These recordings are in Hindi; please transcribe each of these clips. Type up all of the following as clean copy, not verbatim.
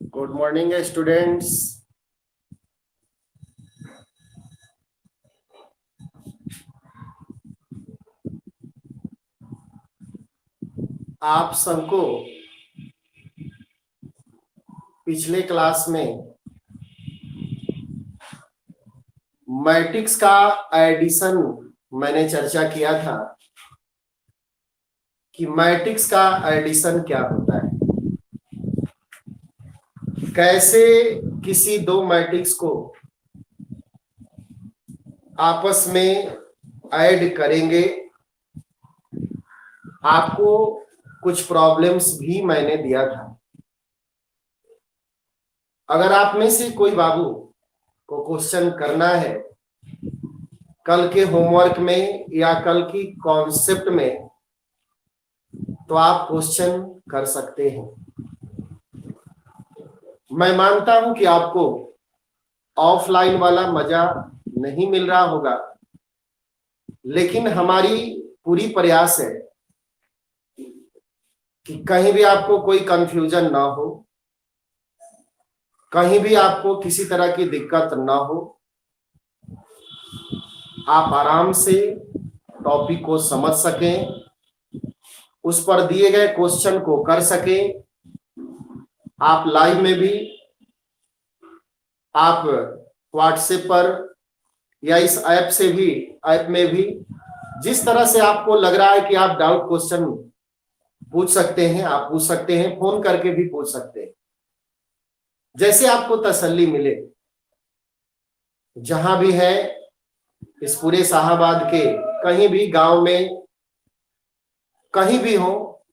Good morning students. आप सबको पिछले क्लास में मैट्रिक्स का एडिशन मैंने चर्चा किया था कि मैट्रिक्स का एडिशन क्या होता है, कैसे किसी दो मैट्रिक्स को आपस में ऐड करेंगे। आपको कुछ प्रॉब्लम्स भी मैंने दिया था। अगर आप में से कोई बाबू को क्वेश्चन करना है कल के होमवर्क में या कल की कॉन्सेप्ट में, तो आप क्वेश्चन कर सकते हैं। मैं मानता हूं कि आपको ऑफलाइन वाला मजा नहीं मिल रहा होगा, लेकिन हमारी पूरी प्रयास है कि कहीं भी आपको कोई कंफ्यूजन ना हो, कहीं भी आपको किसी तरह की दिक्कत ना हो, आप आराम से टॉपिक को समझ सकें, उस पर दिए गए क्वेश्चन को कर सकें। आप लाइव में भी, आप व्हाट्सएप पर या इस ऐप में भी जिस तरह से आपको लग रहा है कि आप डाउट क्वेश्चन पूछ सकते हैं, आप पूछ सकते हैं, फोन करके भी पूछ सकते हैं, जैसे आपको तसल्ली मिले। जहां भी है इस पूरे शाहाबाद के कहीं भी गांव में, कहीं भी हो,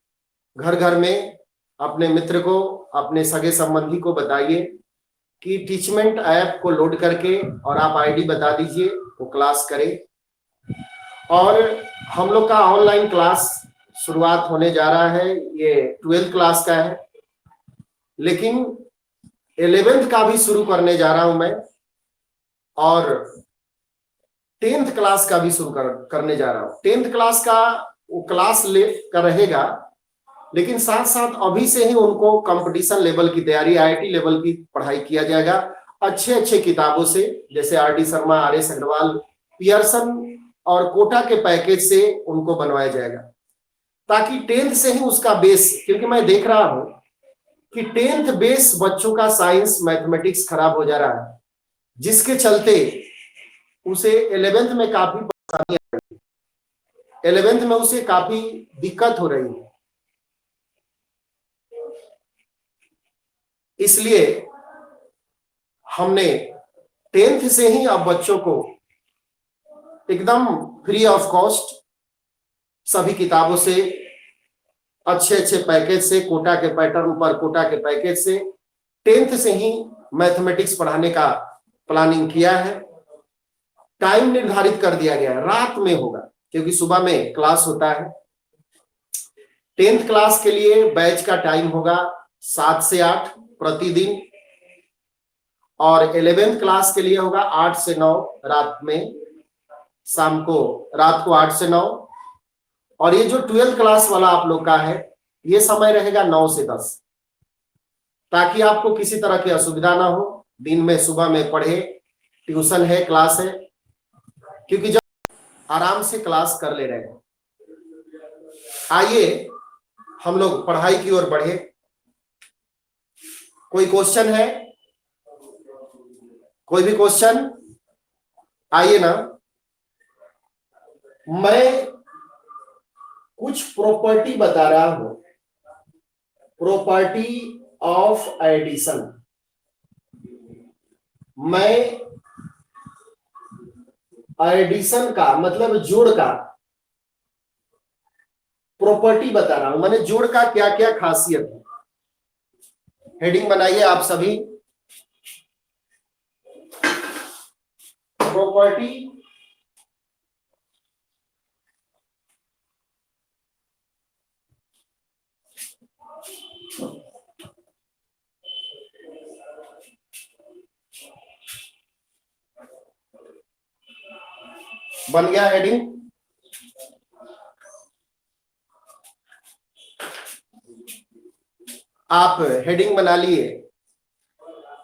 घर घर में अपने मित्र को, अपने सगे संबंधी को बताइए कि टीचमेंट ऐप को लोड करके और आप आईडी बता दीजिए, वो क्लास करें। और हम लोग का ऑनलाइन क्लास शुरुआत होने जा रहा है। ये 12th क्लास का है, लेकिन 11th का भी शुरू करने जा रहा हूं मैं, और 10th क्लास का भी शुरू करने जा रहा हूं। 10th क्लास का वो क्लास ले कर रहेगा, लेकिन साथ साथ अभी से ही उनको कंपटीशन लेवल की तैयारी, आईआईटी लेवल की पढ़ाई किया जाएगा। अच्छे अच्छे किताबों से, जैसे R D Sharma, R S Agarwal, Pearson और कोटा के पैकेज से उनको बनवाया जाएगा, ताकि 10th से ही उसका बेस, क्योंकि मैं देख रहा हूं कि 10th बेस बच्चों का साइंस मैथमेटिक्स खराब हो जा रहा है, जिसके चलते उसे 11th में काफी परेशानी आ रही है, 11th में उसे काफी दिक्कत हो रही है। इसलिए हमने 10th से ही अब बच्चों को एकदम फ्री ऑफ कॉस्ट सभी किताबों से, अच्छे अच्छे पैकेज से, कोटा के पैटर्न पर कोटा के पैकेज से 10th से ही मैथमेटिक्स पढ़ाने का प्लानिंग किया है। टाइम निर्धारित कर दिया गया है, रात में होगा, क्योंकि सुबह में क्लास होता है। 10th क्लास के लिए बैच का टाइम होगा 7 से 8 प्रतिदिन, और 11th क्लास के लिए होगा 8 से 9 रात में, शाम को, रात को 8 से 9। और ये जो 12th क्लास वाला आप लोग का है, ये समय रहेगा 9 से 10, ताकि आपको किसी तरह की असुविधा ना हो। दिन में, सुबह में पढ़े, ट्यूशन है, क्लास है, क्योंकि जब आराम से क्लास कर ले रहे हैं। आइए हम लोग पढ़ाई की ओर बढ़े। कोई क्वेश्चन है? कोई भी क्वेश्चन? आइए ना। मैं कुछ प्रॉपर्टी बता रहा हूं, प्रॉपर्टी ऑफ एडिशन। मैं एडिशन का मतलब जोड़ का प्रॉपर्टी बता रहा हूं, मैंने जोड़ का क्या क्या खासियत है। हेडिंग बनाइए आप सभी, प्रॉपर्टी बन गया हेडिंग। आप हेडिंग बना लिए।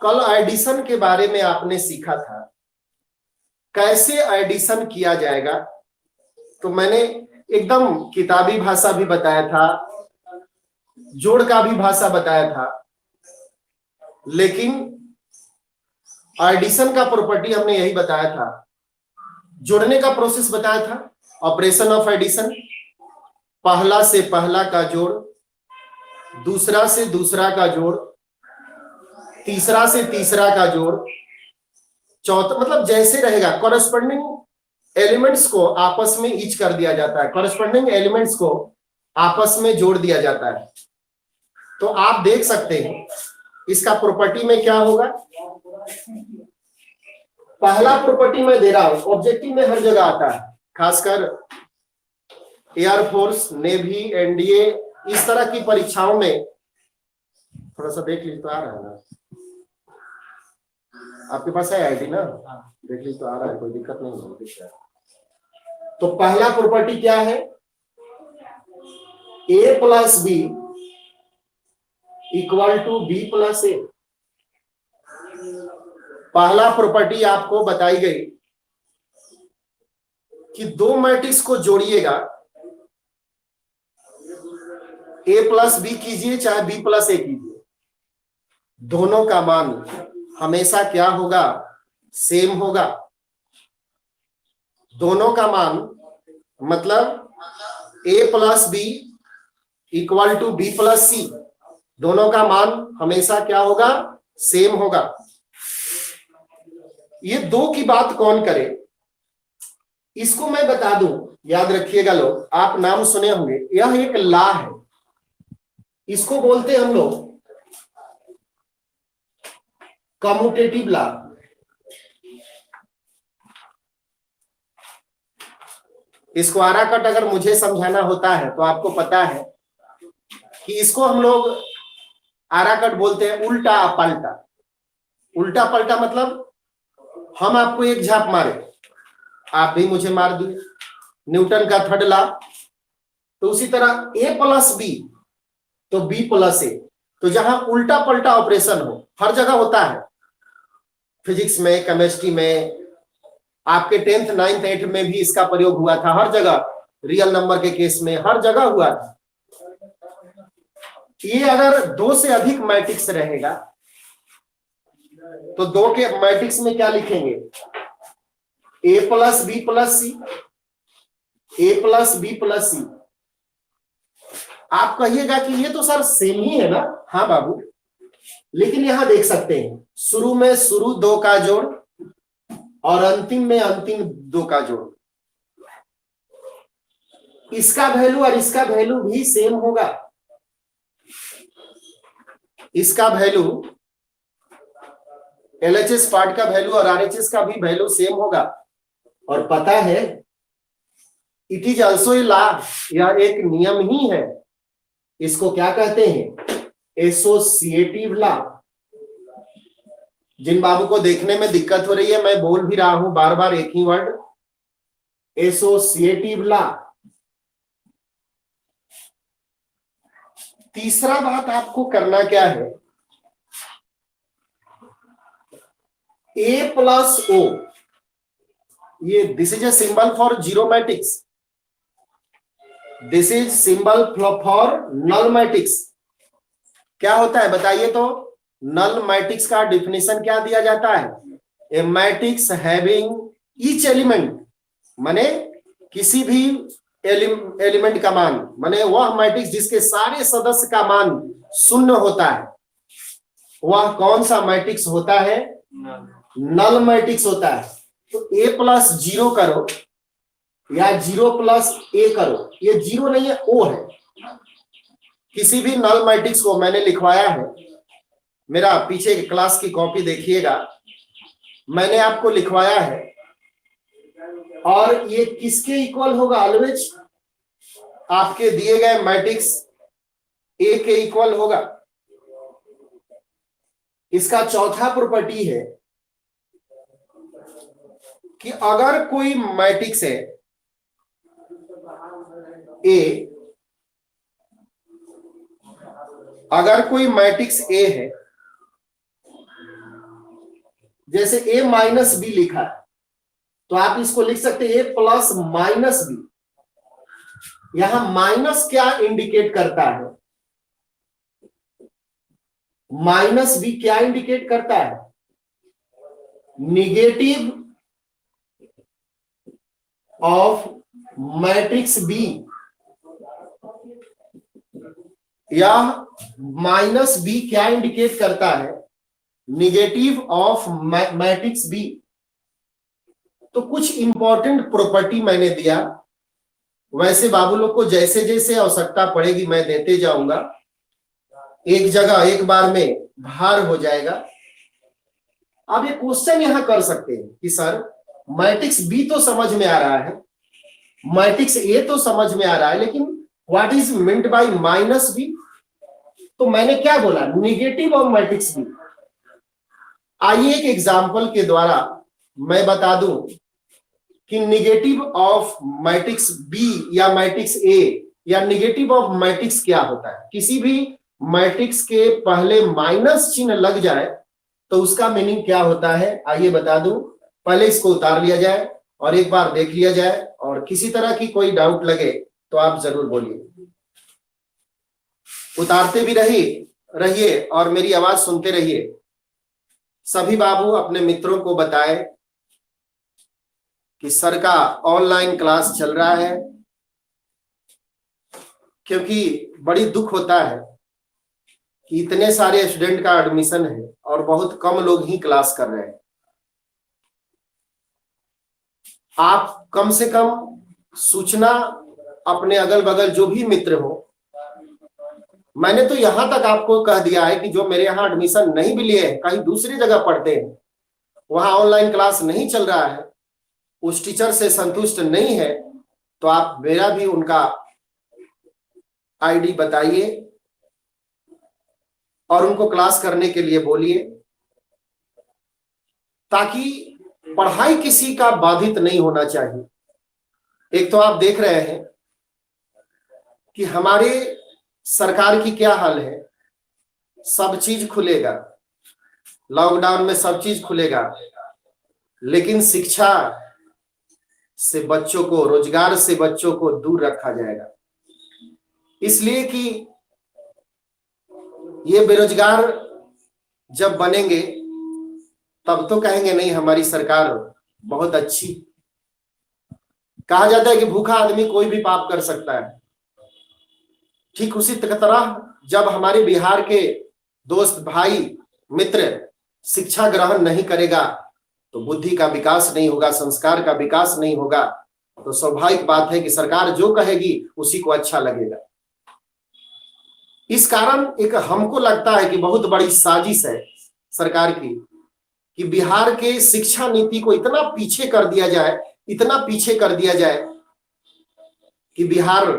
कल एडिशन के बारे में आपने सीखा था, कैसे एडिशन किया जाएगा। तो मैंने एकदम किताबी भाषा भी बताया था, जोड़ का भी भाषा बताया था, लेकिन एडिशन का प्रॉपर्टी हमने यही बताया था। जोड़ने का प्रोसेस बताया था, ऑपरेशन ऑफ एडिशन, पहला से पहला का जोड़, दूसरा से दूसरा का जोड़, तीसरा से तीसरा का जोड़, चौथा, मतलब जैसे रहेगा कॉरेस्पॉन्डिंग एलिमेंट्स को आपस में ईच कर दिया जाता है, कॉरेस्पॉन्डिंग एलिमेंट्स को आपस में जोड़ दिया जाता है। तो आप देख सकते हैं इसका प्रॉपर्टी में क्या होगा। पहला प्रॉपर्टी मैं दे रहा हूं, ऑब्जेक्टिव में हर जगह आता है, खासकर एयरफोर्स, नेवी, एनडीए, इस तरह की परीक्षाओं में। थोड़ा सा देख लीजिए तो आ रहा है ना, आपके पास है आईडी ना, देख लीजिए तो आ रहा है, कोई दिक्कत नहीं है, दिख रहा है। तो पहला प्रॉपर्टी क्या है, a plus B equal to B plus A. पहला प्रॉपर्टी आपको बताई गई कि दो मैट्रिक्स को जोड़िएगा, a प्लस बी कीजिए चाहे b प्लस ए कीजिए, दोनों का मान हमेशा क्या होगा, सेम होगा। दोनों का मान मतलब a plus B equal to B plus C, दोनों का मान हमेशा क्या होगा, सेम होगा। ये दो की बात कौन करे, इसको मैं बता दूं, याद रखिएगा लोग, आप नाम सुने होंगे, यह एक लॉ है, इसको बोलते हैं हम लोग कम्यूटेटिव लॉ। इसको आरा कट अगर मुझे समझाना होता है तो आपको पता है कि इसको हम लोग आरा कट बोलते हैं उल्टा पलटा। उल्टा पलटा मतलब हम आपको एक झाप मारे, आप भी मुझे मार दिए, न्यूटन का थर्ड लॉ। तो उसी तरह a प्लस बी तो b प्लस ए, तो जहां उल्टा पलटा ऑपरेशन हो, हर जगह होता है, फिजिक्स में, केमिस्ट्री में, आपके 10th 9th 8th में भी इसका प्रयोग हुआ था, हर जगह, रियल नंबर के केस में हर जगह हुआ था। ये अगर दो से अधिक मैट्रिक्स रहेगा तो दो के मैट्रिक्स में क्या लिखेंगे, a plus B plus C, a plus B plus C. आप कहिएगा कि ये तो सर सेम ही है ना, हाँ बाबू, लेकिन यहां देख सकते हैं शुरू में शुरू दो का जोड़ और अंतिम में अंतिम दो का जोड़, इसका वैल्यू और इसका वैल्यू भी सेम होगा। इसका वैल्यू एलएचएस पार्ट का वैल्यू और आरएचएस का भी वैल्यू सेम होगा। और पता है it is also a law, यह एक नियम ही है, इसको क्या कहते हैं, एसोसिएटिव लॉ। जिन बाबू को देखने में दिक्कत हो रही है, मैं बोल भी रहा हूं बार बार एक ही वर्ड, एसोसिएटिव लॉ। तीसरा बात आपको करना क्या है, a प्लस o, ये this is a symbol for zero matrix, this is symbol for null matrix. क्या होता है बताइए तो, नल मैट्रिक्स का डिफिनेशन क्या दिया जाता है, ए मैट्रिक्स हैविंग ईच एलिमेंट, माने किसी भी एलिमेंट का मान, माने वह मैट्रिक्स जिसके सारे सदस्य का मान शून्य होता है, वह कौन सा मैट्रिक्स होता है, नल मैट्रिक्स होता है। तो a प्लस जीरो करो या जीरो प्लस a करो, ये जीरो नहीं है, o है। किसी भी नल मैट्रिक्स को मैंने लिखवाया है, मेरा पीछे क्लास की कॉपी देखिएगा, मैंने आपको लिखवाया है, और ये किसके इक्वल होगा, ऑलवेज आपके दिए गए मैट्रिक्स ए के इक्वल होगा। इसका चौथा प्रॉपर्टी है कि अगर कोई मैट्रिक्स है ए अगर कोई मैट्रिक्स ए है, जैसे ए माइनस बी लिखा है, तो आप इसको लिख सकते हैं ए प्लस माइनस बी। यहां माइनस क्या इंडिकेट करता है? माइनस बी क्या इंडिकेट करता है? Negative of matrix B. या माइनस बी क्या इंडिकेट करता है? Negative of matrix B. तो कुछ इंपॉर्टेंट प्रॉपर्टी मैंने दिया, वैसे बाबू लोग को जैसे जैसे आवश्यकता पड़ेगी मैं देते जाऊंगा, एक जगह एक बार में भार हो जाएगा। आप ये क्वेश्चन यहां कर सकते हैं कि सर मैट्रिक्स बी तो समझ में आ रहा है, मैट्रिक्स ए तो समझ में आ रहा है, लेकिन what is meant by minus B? तो मैंने क्या बोला? Negative of matrix B. आइए एक एग्जांपल के द्वारा मैं बता दूं कि निगेटिव ऑफ मैट्रिक्स बी या मैट्रिक्स ए या निगेटिव ऑफ मैट्रिक्स क्या होता है। किसी भी मैट्रिक्स के पहले माइनस चिन्ह लग जाए तो उसका मीनिंग क्या होता है, आइए बता दूं। पहले इसको उतार लिया जाए और एक बार देख लिया जाए, और किसी तरह की कोई डाउट लगे तो आप जरूर बोलिए। उतारते भी रहिए और मेरी आवाज सुनते रहिए। सभी बाबू अपने मित्रों को बताएं कि सर का ऑनलाइन क्लास चल रहा है, क्योंकि बड़ी दुख होता है कि इतने सारे स्टूडेंट का एडमिशन है और बहुत कम लोग ही क्लास कर रहे हैं। आप कम से कम सूचना अपने अगल बगल जो भी मित्र हो, मैंने तो यहां तक आपको कह दिया है कि जो मेरे यहाँ एडमिशन नहीं भी लिए, कहीं दूसरी जगह पढ़ते हैं, वहां ऑनलाइन क्लास नहीं चल रहा है, उस टीचर से संतुष्ट नहीं है, तो आप मेरा भी उनका आईडी बताइए और उनको क्लास करने के लिए बोलिए, ताकि पढ़ाई किसी का बाधित नहीं होना चाहिए। एक तो आप देख रहे हैं कि हमारे सरकार की क्या हाल है, सब चीज खुलेगा, लॉकडाउन में सब चीज खुलेगा, लेकिन शिक्षा से बच्चों को, रोजगार से बच्चों को दूर रखा जाएगा। इसलिए कि ये बेरोजगार जब बनेंगे तब तो कहेंगे नहीं हमारी सरकार बहुत अच्छी। कहा जाता है कि भूखा आदमी कोई भी पाप कर सकता है, ठीक उसी तरह जब हमारे बिहार के दोस्त भाई मित्र शिक्षा ग्रहण नहीं करेगा तो बुद्धि का विकास नहीं होगा, संस्कार का विकास नहीं होगा, तो स्वाभाविक बात है कि सरकार जो कहेगी उसी को अच्छा लगेगा। इस कारण एक हमको लगता है कि बहुत बड़ी साजिश है सरकार की कि बिहार के शिक्षा नीति को इतना पीछे कर दिया जाए, इतना पीछे कर दिया जाए कि बिहार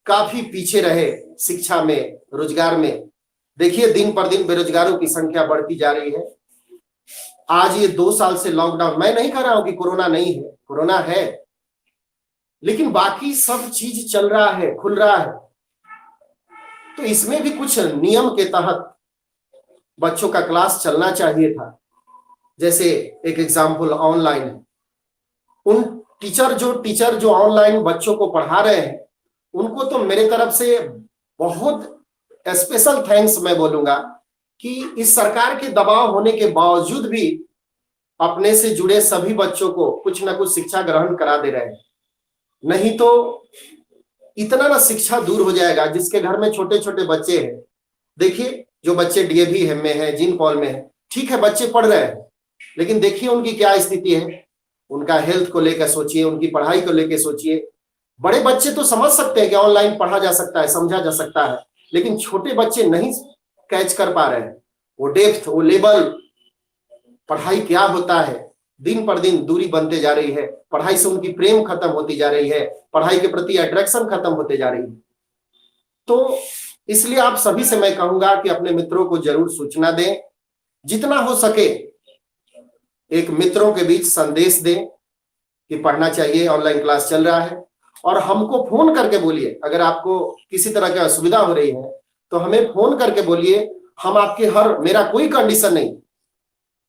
काफी पीछे रहे शिक्षा में, रोजगार में। देखिए दिन पर दिन बेरोजगारों की संख्या बढ़ती जा रही है। आज ये 2 साल से लॉकडाउन, मैं नहीं कह रहा हूं कि कोरोना नहीं है, कोरोना है, लेकिन बाकी सब चीज चल रहा है, खुल रहा है, तो इसमें भी कुछ नियम के तहत बच्चों का क्लास चलना चाहिए था। जैसे एक एग्जाम्पल ऑनलाइन है, उन टीचर जो ऑनलाइन बच्चों को पढ़ा रहे हैं उनको तो मेरे तरफ से बहुत स्पेशल थैंक्स मैं बोलूंगा कि इस सरकार के दबाव होने के बावजूद भी अपने से जुड़े सभी बच्चों को कुछ ना कुछ शिक्षा ग्रहण करा दे रहे हैं। नहीं तो इतना ना शिक्षा दूर हो जाएगा। जिसके घर में छोटे छोटे बच्चे हैं, देखिए जो बच्चे डीएवी में है, जिन पॉल में है, ठीक है बच्चे पढ़ रहे हैं, लेकिन देखिए उनकी क्या स्थिति है, उनका हेल्थ को लेकर सोचिए, उनकी पढ़ाई को लेकर सोचिए। बड़े बच्चे तो समझ सकते हैं कि ऑनलाइन पढ़ा जा सकता है, समझा जा सकता है, लेकिन छोटे बच्चे नहीं कैच कर पा रहे हैं वो डेप्थ, वो लेवल, पढ़ाई क्या होता है। दिन पर दिन दूरी बनते जा रही है, पढ़ाई से उनकी प्रेम खत्म होती जा रही है, पढ़ाई के प्रति अट्रैक्शन खत्म होते जा रही है। तो इसलिए आप सभी से मैं कहूंगा कि अपने मित्रों को जरूर सूचना दें, जितना हो सके एक मित्रों के बीच संदेश दें कि पढ़ना चाहिए, ऑनलाइन क्लास चल रहा है, और हमको फोन करके बोलिए अगर आपको किसी तरह की असुविधा हो रही है तो हमें फोन करके बोलिए, हम आपके मेरा कोई कंडीशन नहीं,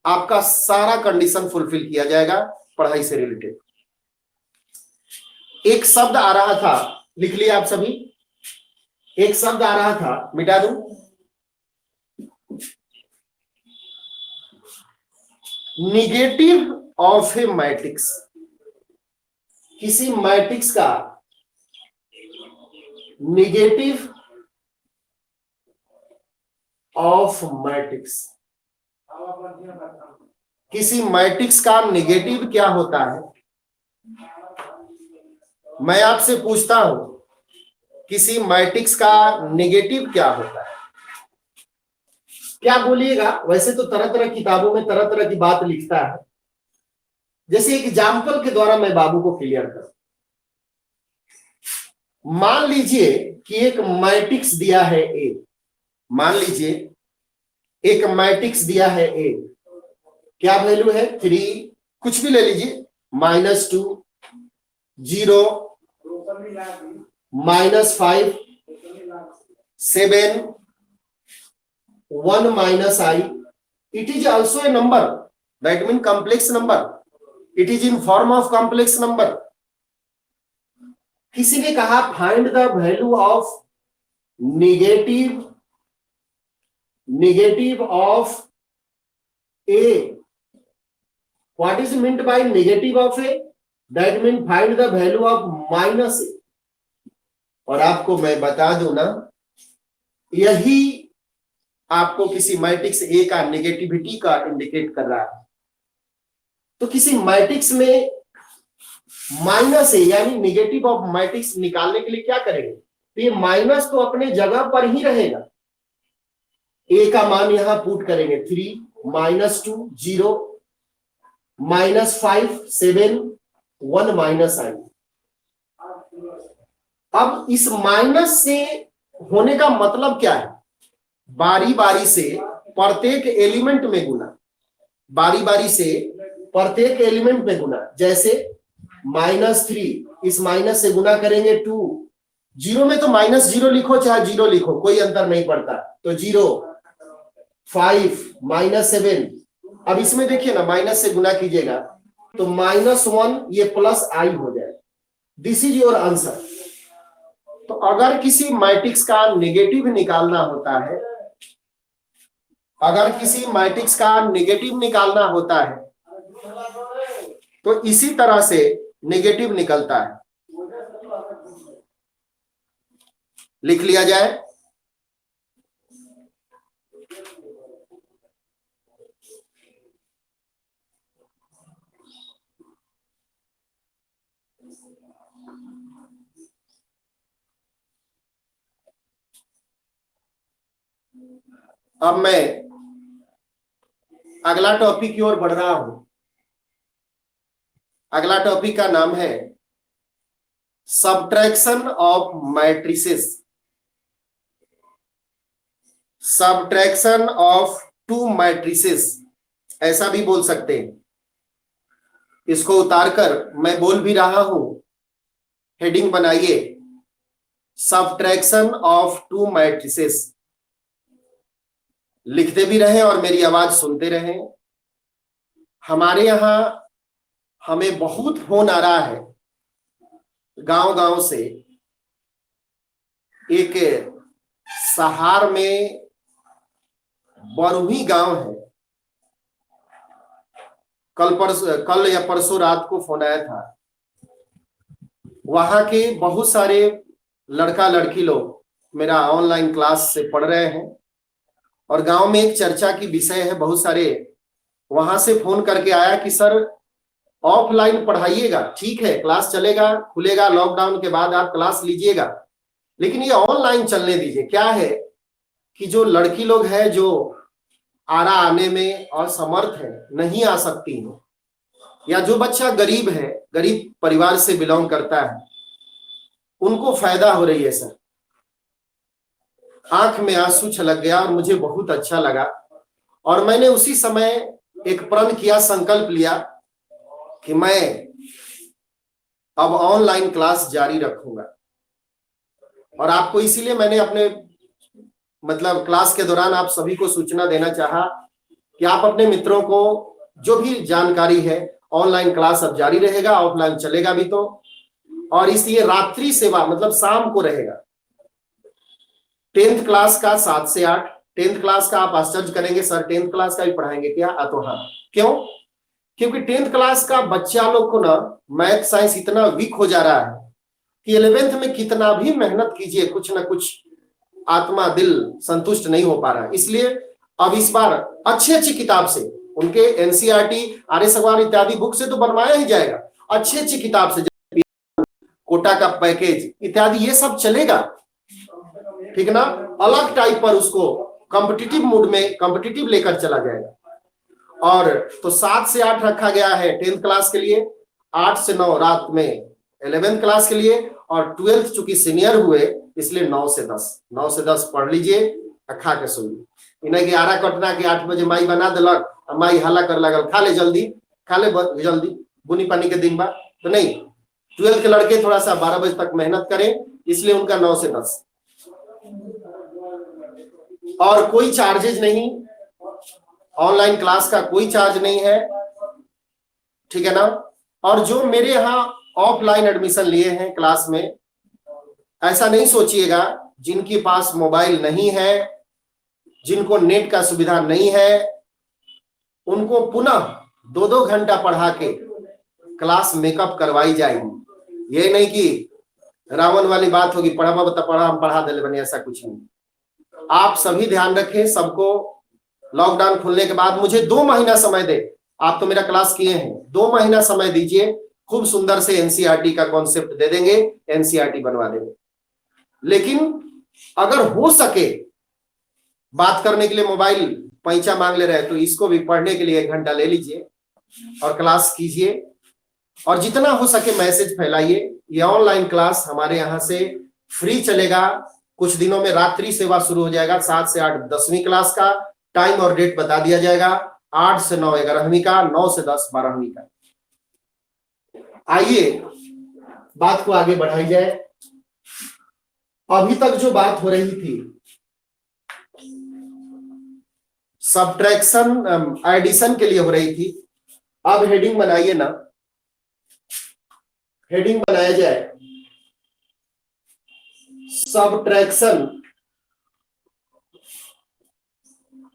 आपका सारा कंडीशन फुलफिल किया जाएगा पढ़ाई से रिलेटेड। एक शब्द आ रहा था, लिख लिया आप सभी, एक शब्द आ रहा था, मिटा दूं, निगेटिव ऑफ ए मैट्रिक्स। किसी मैट्रिक्स का निगेटिव ऑफ मैट्रिक्स, किसी मैट्रिक्स का निगेटिव क्या होता है? मैं आपसे पूछता हूं, किसी मैट्रिक्स का निगेटिव क्या होता है? क्या बोलिएगा? वैसे तो तरह तरह किताबों में तरह तरह की बात लिखता है, जैसे एग्जाम्पल के द्वारा मैं बाबू को क्लियर करूं। मान लीजिए कि एक मैट्रिक्स दिया है ए, मान लीजिए एक मैट्रिक्स दिया है ए, क्या वैल्यू है? 3, कुछ भी ले लीजिए, -2, 0, -5, 7, 1 -i. It is also a number, that means complex number. It is in form of complex number. किसी ने कहा find the value of negative of a. What is meant by negative of a? That means find the value of -a. और आपको मैं बता दूं ना, यही आपको किसी मैट्रिक्स ए का नेगेटिविटी का इंडिकेट कर रहा है। तो किसी मैट्रिक्स में माइनस है, यानी नेगेटिव ऑफ मैट्रिक्स निकालने के लिए क्या करेंगे? तो ये माइनस तो अपने जगह पर ही रहेगा, ए का मान यहां पुट करेंगे, 3, -2, 0, -5, 7, 1 -i. अब इस माइनस से होने का मतलब क्या है? बारी बारी से प्रत्येक एलिमेंट में गुना, बारी बारी से प्रत्येक एलिमेंट में गुना। जैसे -3 इस माइनस से गुना करेंगे 2, 0 में तो -0 लिखो चाहे 0 लिखो, कोई अंतर नहीं पड़ता, तो 0, 5, -7। अब इसमें देखिए ना, माइनस से गुना कीजिएगा तो -1, ये +i हो जाए। This is your answer. तो अगर किसी मैट्रिक्स का नेगेटिव निकालना होता है, अगर किसी मैट्रिक्स का नेगेटिव निकालना होता है तो इसी तरह से नेगेटिव निकलता है। लिख लिया जाए, अब मैं अगला टॉपिक की ओर बढ़ रहा हूं। अगला टॉपिक का नाम है subtraction of matrices, subtraction of 2 matrices, ऐसा भी बोल सकते हैं। इसको उतारकर मैं बोल भी रहा हूं, हेडिंग बनाइए, सबट्रैक्शन ऑफ 2 मैट्रिसेस। लिखते भी रहें और मेरी आवाज सुनते रहें। हमारे यहां हमें बहुत फोन आ रहा है गांव गांव से। एक सहार में बरुही गांव है, कल या परसों रात को फोन आया था। वहां के बहुत सारे लड़का लड़की लोग मेरा ऑनलाइन क्लास से पढ़ रहे हैं और गांव में एक चर्चा की विषय है। बहुत सारे वहां से फोन करके आया कि सर ऑफलाइन पढ़ाइएगा, ठीक है क्लास चलेगा, खुलेगा लॉकडाउन के बाद आप क्लास लीजिएगा, लेकिन ये ऑनलाइन चलने दीजिए। क्या है कि जो लड़की लोग हैं जो आरा आने में असमर्थ है, नहीं आ सकती है, या जो बच्चा गरीब है, गरीब परिवार से बिलोंग करता है, उनको फायदा हो रही है सर। आंख में आंसू छलक गया और मुझे बहुत अच्छा लगा और मैंने उसी समय एक प्रण किया, संकल्प लिया कि मैं अब ऑनलाइन क्लास जारी रखूंगा। और आपको इसीलिए मैंने अपने मतलब क्लास के दौरान आप सभी को सूचना देना चाहा कि आप अपने मित्रों को जो भी जानकारी है, ऑनलाइन क्लास अब जारी रहेगा, ऑफलाइन चलेगा भी तो, और इसलिए रात्रि सेवा मतलब शाम को रहेगा। 10th क्लास का 7 से 8। 10th क्लास का आप आश्चर्य करेंगे, सर 10th क्लास का भी पढ़ाएंगे क्या? तो हाँ, क्यों? क्योंकि 10th क्लास का बच्चा लोग को ना मैथ साइंस इतना वीक हो जा रहा है कि 11th में कितना भी मेहनत कीजिए, कुछ ना कुछ आत्मा दिल संतुष्ट नहीं हो पा रहा है। इसलिए अब इस बार अच्छी अच्छी किताब से, उनके एनसीईआरटी, आर्य सवाल इत्यादि बुक से तो बनवाया ही जाएगा, अच्छी अच्छी किताब से, कोटा का पैकेज इत्यादि ये सब चलेगा, ठीक ना। अलग टाइप पर उसको कॉम्पिटिटिव मूड में कॉम्पिटिटिव लेकर चला जाएगा। और तो 7 से 8 रखा गया है 10th क्लास के लिए, 8 से 9 रात में 11th क्लास के लिए, और 12th चूंकि सीनियर हुए इसलिए 9 से 10 पढ़ लीजिए, खा के सोइए। इन्हें 11 कटना के 8 बजे माई बना दिलक, माई हल्ला कर लगल, खा ले जल्दी, खा ले जल्दी, बुनी पानी के दिन बाद तो नहीं। 12th के लड़के थोड़ा सा 12 बजे तक मेहनत करें, इसलिए उनका 9 से 10। और कोई चार्जेज नहीं, ऑनलाइन क्लास का कोई चार्ज नहीं है, ठीक है ना। और जो मेरे यहाँ ऑफलाइन एडमिशन लिए हैं क्लास में, ऐसा नहीं सोचिएगा जिनके पास मोबाइल नहीं है, जिनको नेट का सुविधा नहीं है, उनको पुनः 2-2 घंटा पढ़ा के क्लास मेकअप करवाई जाएगी। ये नहीं कि रावण वाली बात होगी, पढ़ा हम पढ़ा दे बने, ऐसा कुछ नहीं। आप सभी ध्यान रखें, सबको लॉकडाउन खुलने के बाद मुझे 2 महीना समय दे। आप तो मेरा क्लास किए हैं, 2 महीना समय दीजिए, खूब सुंदर से एनसीईआरटी का कॉन्सेप्ट दे देंगे, एनसीईआरटी बनवा देंगे। लेकिन अगर हो सके बात करने के लिए मोबाइल पैसा मांग ले रहे तो इसको भी पढ़ने के लिए 1 घंटा ले लीजिए और क्लास कीजिए, और जितना हो सके मैसेज फैलाइए। ये ऑनलाइन क्लास हमारे यहाँ से फ्री चलेगा। कुछ दिनों में रात्रि सेवा शुरू हो जाएगा, 7 से 8 10वीं क्लास का टाइम और डेट बता दिया जाएगा, 8 से 9 11वीं का, 9 से 10 12वीं का। आइए बात को आगे बढ़ाई जाए। अभी तक जो बात हो रही थी सब्ट्रैक्शन एडिशन के लिए हो रही थी, अब हेडिंग बनाइए ना, हेडिंग बनाया जाए सब्ट्रैक्शन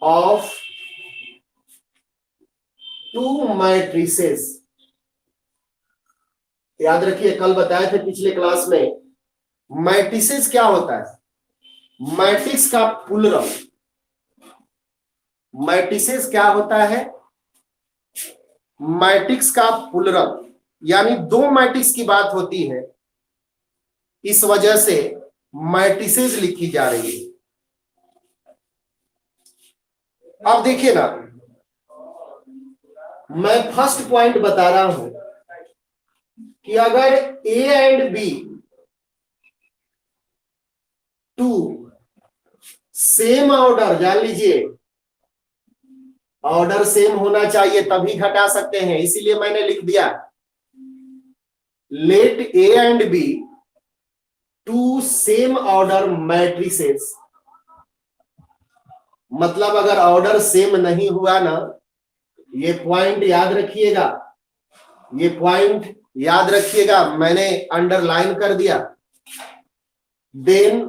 ऑफ 2 मैट्रिसेस। याद रखिए, कल बताए थे पिछले क्लास में मैट्रिसेस क्या होता है, मैट्रिक्स का पुलरम। मैट्रिसेस क्या होता है? मैट्रिक्स का पुलरम, यानी 2 मैट्रिक्स की बात होती है, इस वजह से मैट्रिसेस लिखी जा रही है। अब देखिए ना, मैं फर्स्ट पॉइंट बता रहा हूं कि अगर A and B 2 same order, जान लीजिए ऑर्डर सेम होना चाहिए तभी घटा सकते हैं, इसीलिए मैंने लिख दिया let A and B 2 same order matrices. मतलब अगर ऑर्डर सेम नहीं हुआ ना, ये पॉइंट याद रखिएगा, ये पॉइंट याद रखिएगा, मैंने अंडरलाइन कर दिया। Then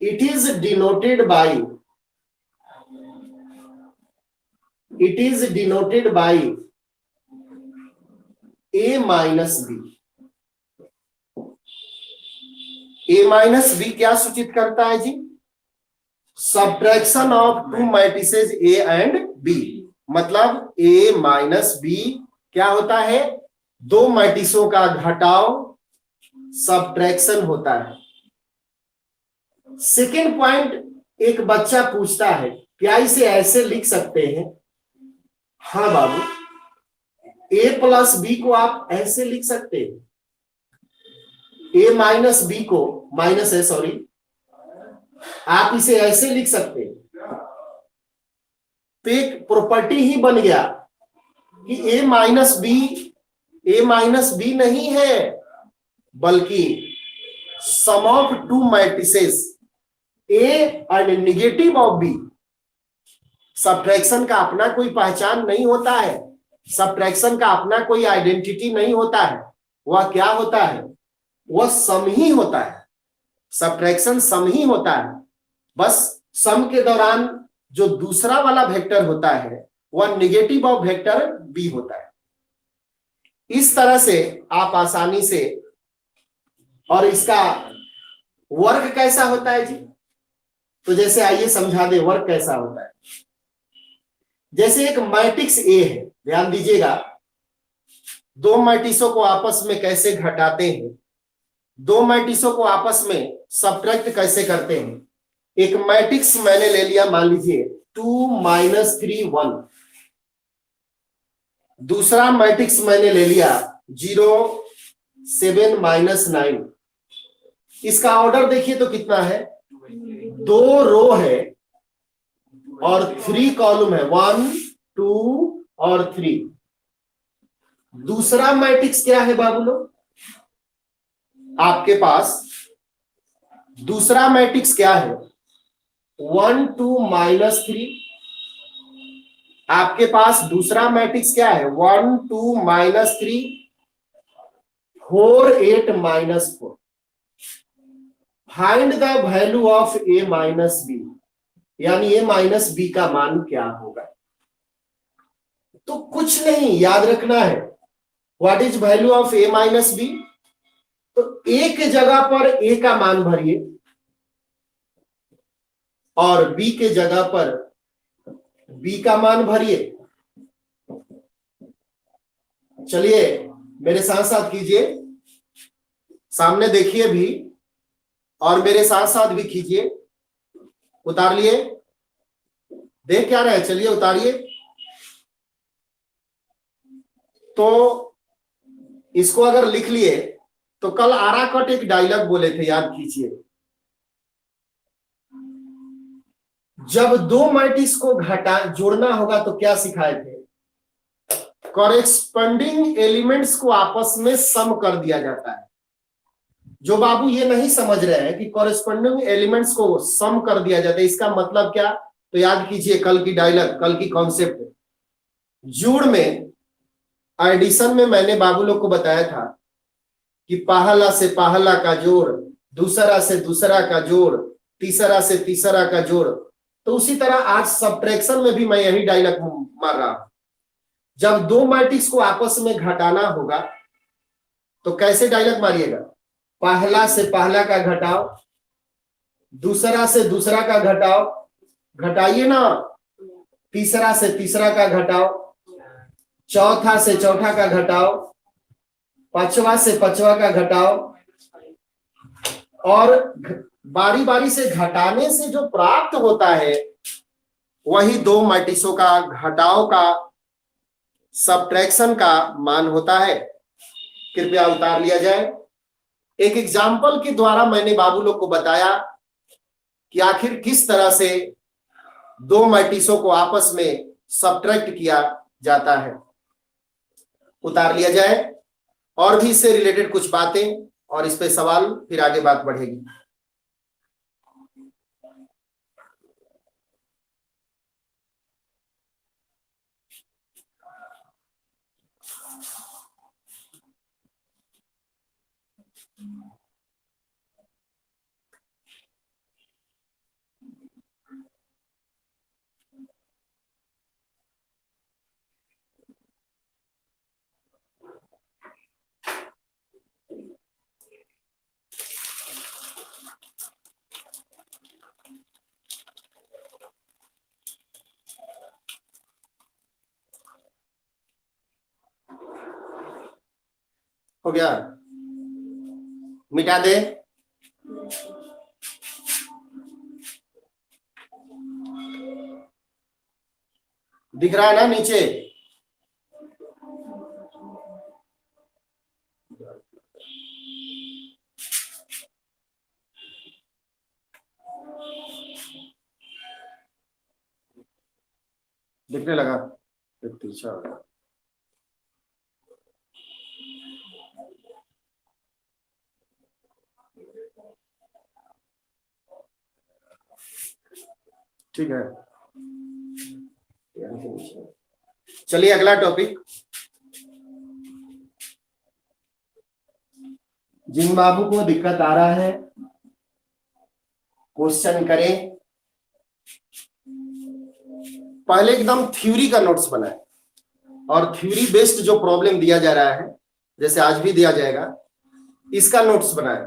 it is denoted by a minus b। a minus B क्या सूचित करता है जी? Subtraction of 2 matrices a and b। मतलब a माइनस b क्या होता है? 2 मैट्रिक्सों का घटाव सब्ट्रैक्शन होता है। सेकेंड पॉइंट, एक बच्चा पूछता है क्या इसे ऐसे लिख सकते हैं? हाँ बाबू, a प्लस बी को आप ऐसे लिख सकते हैं, a माइनस बी को, माइनस है सॉरी, आप इसे ऐसे लिख सकते हैं। तो एक प्रॉपर्टी ही बन गया कि a माइनस बी नहीं है, बल्कि sum of two matrices A and negative of B। Subtraction का अपना कोई पहचान नहीं होता है, सब्ट्रैक्शन का अपना कोई आइडेंटिटी नहीं होता है। वह क्या होता है? वह सम ही होता है। सब्ट्रैक्शन सम ही होता है। बस सम के दौरान जो दूसरा वाला वेक्टर होता है वह नेगेटिव ऑफ वेक्टर बी होता है। इस तरह से आप आसानी से, और इसका वर्क कैसा होता है जी? तो जैसे आइए समझा दे वर्क कैसा होता है। जैसे एक मैट्रिक्स ए है, ध्यान दीजिएगा, दो मैट्रिक्सों को आपस में कैसे घटाते हैं, दो मैट्रिक्सों को आपस में सब्ट्रैक्ट कैसे करते हैं। एक मैट्रिक्स मैंने ले लिया, मान लीजिए 2 - 3 1। दूसरा मैट्रिक्स मैंने ले लिया 0 7 - 9। इसका ऑर्डर देखिए तो कितना है, 2 रो है और 3 कॉलम है, 1 2 और 3। दूसरा मैट्रिक्स क्या है बाबू लोग? आपके पास दूसरा मैट्रिक्स क्या है? 1 2 - 3। आपके पास दूसरा मैट्रिक्स क्या है? 1 2 - 3 4 8 - 4। Find the value of a - b, यानी a - b का मान क्या होगा? तो कुछ नहीं, याद रखना है what is value of a - b। तो a के जगह पर a का मान भरिए और b के जगह पर b का मान भरिए। चलिए मेरे साथ साथ कीजिए, सामने देखिए भी और मेरे साथ साथ भी कीजिए। उतार लिए? देख क्या रहे? चलिए उतारिए। तो इसको अगर लिख लिए तो कल आराकट एक डायलॉग बोले थे, याद कीजिए। जब दो मैट्रिक्स को घटा जोड़ना होगा तो क्या सिखाए थे? कॉरेस्पॉन्डिंग एलिमेंट्स को आपस में सम कर दिया जाता है। जो बाबू ये नहीं समझ रहे हैं कि कॉरेस्पॉन्डिंग एलिमेंट्स को सम कर दिया जाता है, इसका मतलब क्या? तो याद कीजिए कल की डायलॉग, कल की कॉन्सेप्ट। जोड़ में, एडिशन में मैंने बाबू लोग को बताया था कि पहला से पहला का जोड़, दूसरा से दूसरा का जोड़, तीसरा से तीसरा का जोड़। तो उसी तरह आज सब्ट्रैक्शन में भी मैं यही डायलॉग मार रहा हूं। जब दो मैट्रिक्स को आपस में घटाना होगा तो कैसे डायलॉग मारिएगा? पहला से पहला का घटाओ, दूसरा से दूसरा का घटाओ, घटाइए ना, तीसरा से तीसरा का घटाओ, चौथा से चौथा का घटाओ, पांचवा से पांचवा का घटाओ। और बारी बारी से घटाने से जो प्राप्त होता है वही दो मैट्रिक्सों का घटाव का, सब्ट्रैक्शन का मान होता है। कृपया उतार लिया जाए। एक एग्जाम्पल के द्वारा मैंने बाबू लोग को बताया कि आखिर किस तरह से दो मैट्रिक्सों को आपस में सब्ट्रैक्ट किया जाता है। उतार लिया जाए। और भी इससे रिलेटेड कुछ बातें और इस पे सवाल, फिर आगे बात बढ़ेगी। हो गया? मिटा दे। दिख रहा है ना नीचे? दिखने लगा? तिरछा हो गया। ठीक है, चलिए अगला टॉपिक। जिन बाबू को दिक्कत आ रहा है क्वेश्चन करें, पहले एकदम थ्योरी का नोट्स बनाए और थ्योरी बेस्ड जो प्रॉब्लम दिया जा रहा है, जैसे आज भी दिया जाएगा, इसका नोट्स बनाए।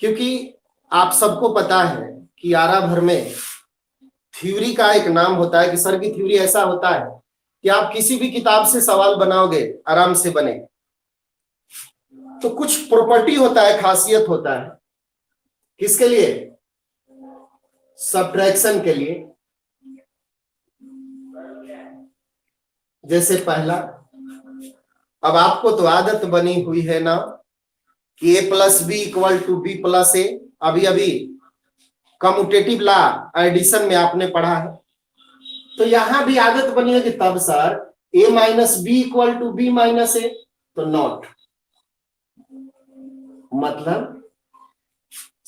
क्योंकि आप सबको पता है कि आरा भर में थ्योरी का एक नाम होता है कि सर की थ्योरी ऐसा होता है कि आप किसी भी किताब से सवाल बनाओगे आराम से बने। तो कुछ प्रॉपर्टी होता है, खासियत होता है, किसके लिए? सब्ट्रैक्शन के लिए। जैसे पहला, अब आपको तो आदत बनी हुई है ना कि a plus B equal to B plus A, अभी अभी कम्यूटेटिव लॉ एडिशन में आपने पढ़ा है। तो यहां भी आदत बनी है कि तब sir a minus B equal to B minus A, तो नॉट, मतलब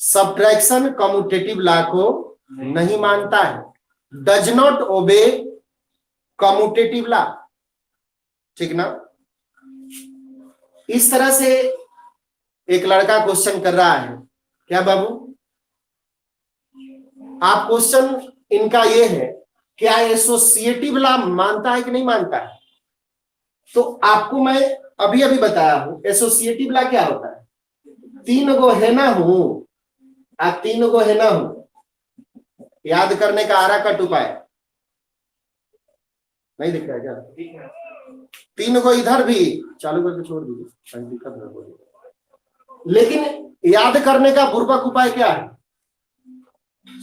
सब्ट्रैक्शन कम्यूटेटिव लॉ को नहीं मानता है, does not obey commutative law. ठीक ना? इस तरह से एक लड़का क्वेश्चन कर रहा है, क्या बाबू? आप क्वेश्चन इनका ये है, क्या एसोसिएटिव लॉ मानता है कि नहीं मानता है? तो आपको मैं अभी अभी बताया हूं एसोसिएटिव लॉ क्या होता है। तीन गो है ना हूं, आप तीन गो है ना हूं, याद करने का आरा कट उपाय नहीं दिख रहा है क्या? तीन को इधर भी चालू करके छोड़ दीजिए, लेकिन याद करने का पूर्वक उपाय क्या है?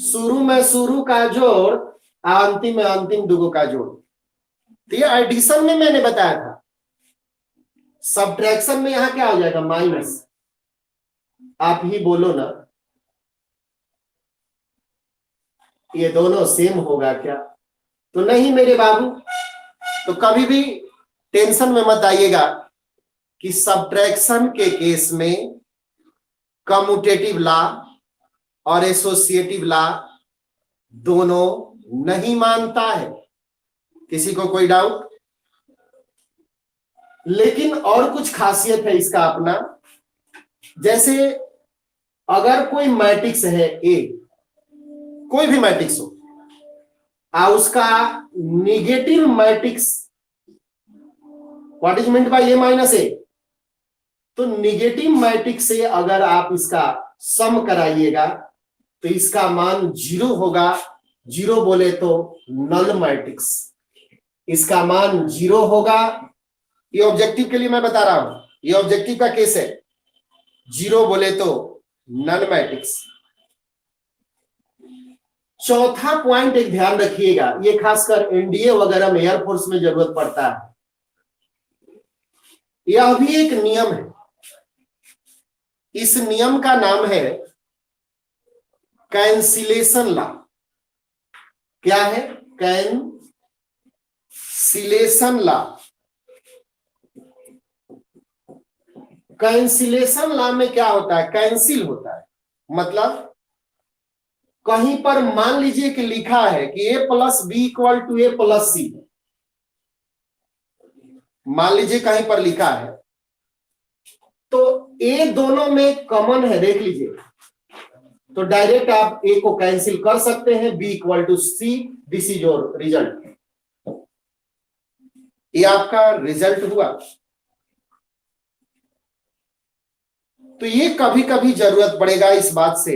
शुरू में शुरू का जोड़, अंतिम में अंतिम दुगो का जोड़। तो ये एडिशन में मैंने बताया था। सब्ट्रैक्शन में यहां क्या हो जाएगा? माइनस। आप ही बोलो ना, ये दोनों सेम होगा क्या? तो नहीं मेरे बाबू। तो कभी भी टेंशन में मत आइएगा कि सब्ट्रैक्शन के केस में कम्यूटेटिव लॉ और एसोसिएटिव लॉ दोनों नहीं मानता है। किसी को कोई डाउट? लेकिन और कुछ खासियत है इसका अपना। जैसे अगर कोई मैट्रिक्स है ए, कोई भी मैट्रिक्स हो, उसका negative matrix, what is meant by A minus A, तो निगेटिव मैट्रिक्स से अगर आप इसका सम कराइएगा तो इसका मान 0 होगा। 0 बोले तो नल मैट्रिक्स, इसका मान 0 होगा। ये ऑब्जेक्टिव के लिए मैं बता रहा हूं, ये ऑब्जेक्टिव का केस है। 0 बोले तो नल मैट्रिक्स। चौथा पॉइंट एक ध्यान रखिएगा, ये खासकर एनडीए वगैरह में, एयरफोर्स में जरूरत पड़ता है। यह भी एक नियम है, इस नियम का नाम है कैंसिलेशन लॉ। क्या है? Cancellation law. कैंसिलेशन लॉ में क्या होता है? कैंसिल होता है, मतलब कहीं पर मान लीजिए कि लिखा है कि a plus B equal to A plus C, मान लीजिए कहीं पर लिखा है, तो a दोनों में कॉमन है, देख लीजिए, तो डायरेक्ट आप a को कैंसिल कर सकते हैं, b equal to C, this is your result. ये आपका रिजल्ट हुआ। तो ये कभी कभी जरूरत पड़ेगा, इस बात से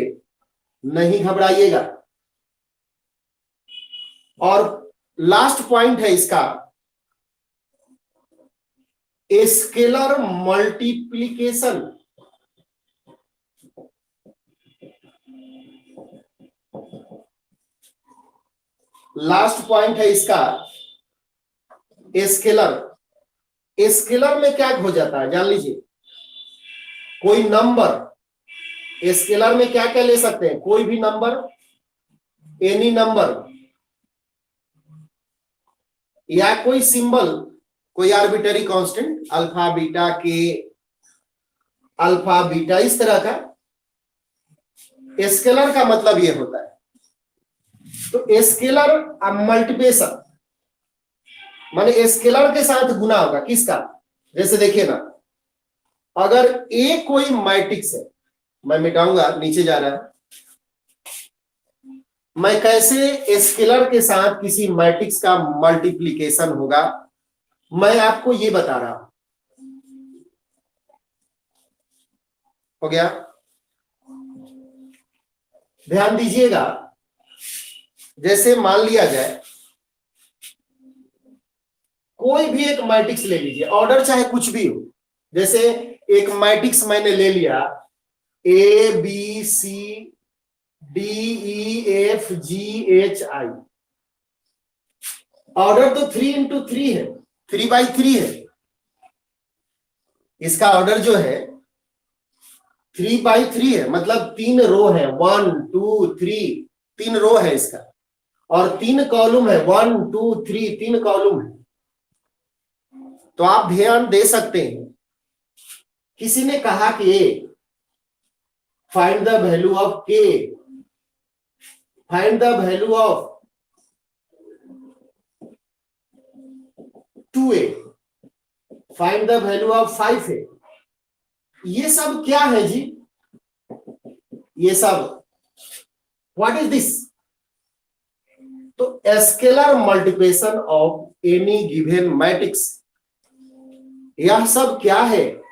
नहीं घबराइएगा। और लास्ट पॉइंट है इसका स्केलर मल्टीप्लिकेशन। लास्ट पॉइंट है इसका स्केलर। स्केलर में क्या हो जाता है जान लीजिए, कोई नंबर, स्केलर में क्या क्या ले सकते हैं? कोई भी नंबर, एनी नंबर, या कोई सिंबल, कोई आर्बिटरी कांस्टेंट, अल्फा बीटा के, अल्फा बीटा, इस तरह का स्केलर का मतलब ये होता है, तो स्केलर मल्टीप्लिकेशन माने स्केलर के साथ गुना होगा किसका। जैसे देखिए ना, अगर ए कोई मैट्रिक्स है, मैं मिटाऊंगा, नीचे जा रहा है, मैं कैसे स्केलर के साथ किसी मैट्रिक्स का मल्टीप्लिकेशन होगा मैं आपको ये बता रहा हूं। हो गया, ध्यान दीजिएगा। जैसे मान लिया जाए कोई भी एक मैट्रिक्स ले लीजिए, ऑर्डर चाहे कुछ भी हो। जैसे एक मैट्रिक्स मैंने ले लिया A B C D E F G H I, order तो 3 into 3 है, 3 by 3 है। इसका ऑर्डर जो है 3 by 3 है, मतलब 3 रो है, 1 2 3, 3 रो है इसका, और 3 कॉलम है, 1 2 3, 3 कॉलम है। तो आप ध्यान दे सकते हैं, किसी ने कहा कि फाइंड द वैल्यू ऑफ के, find the value of 2a, find the value of 5a। ये सब क्या है जी? ये सब व्हाट इज दिस? तो scalar multiplication of any given matrix, यह सब क्या है?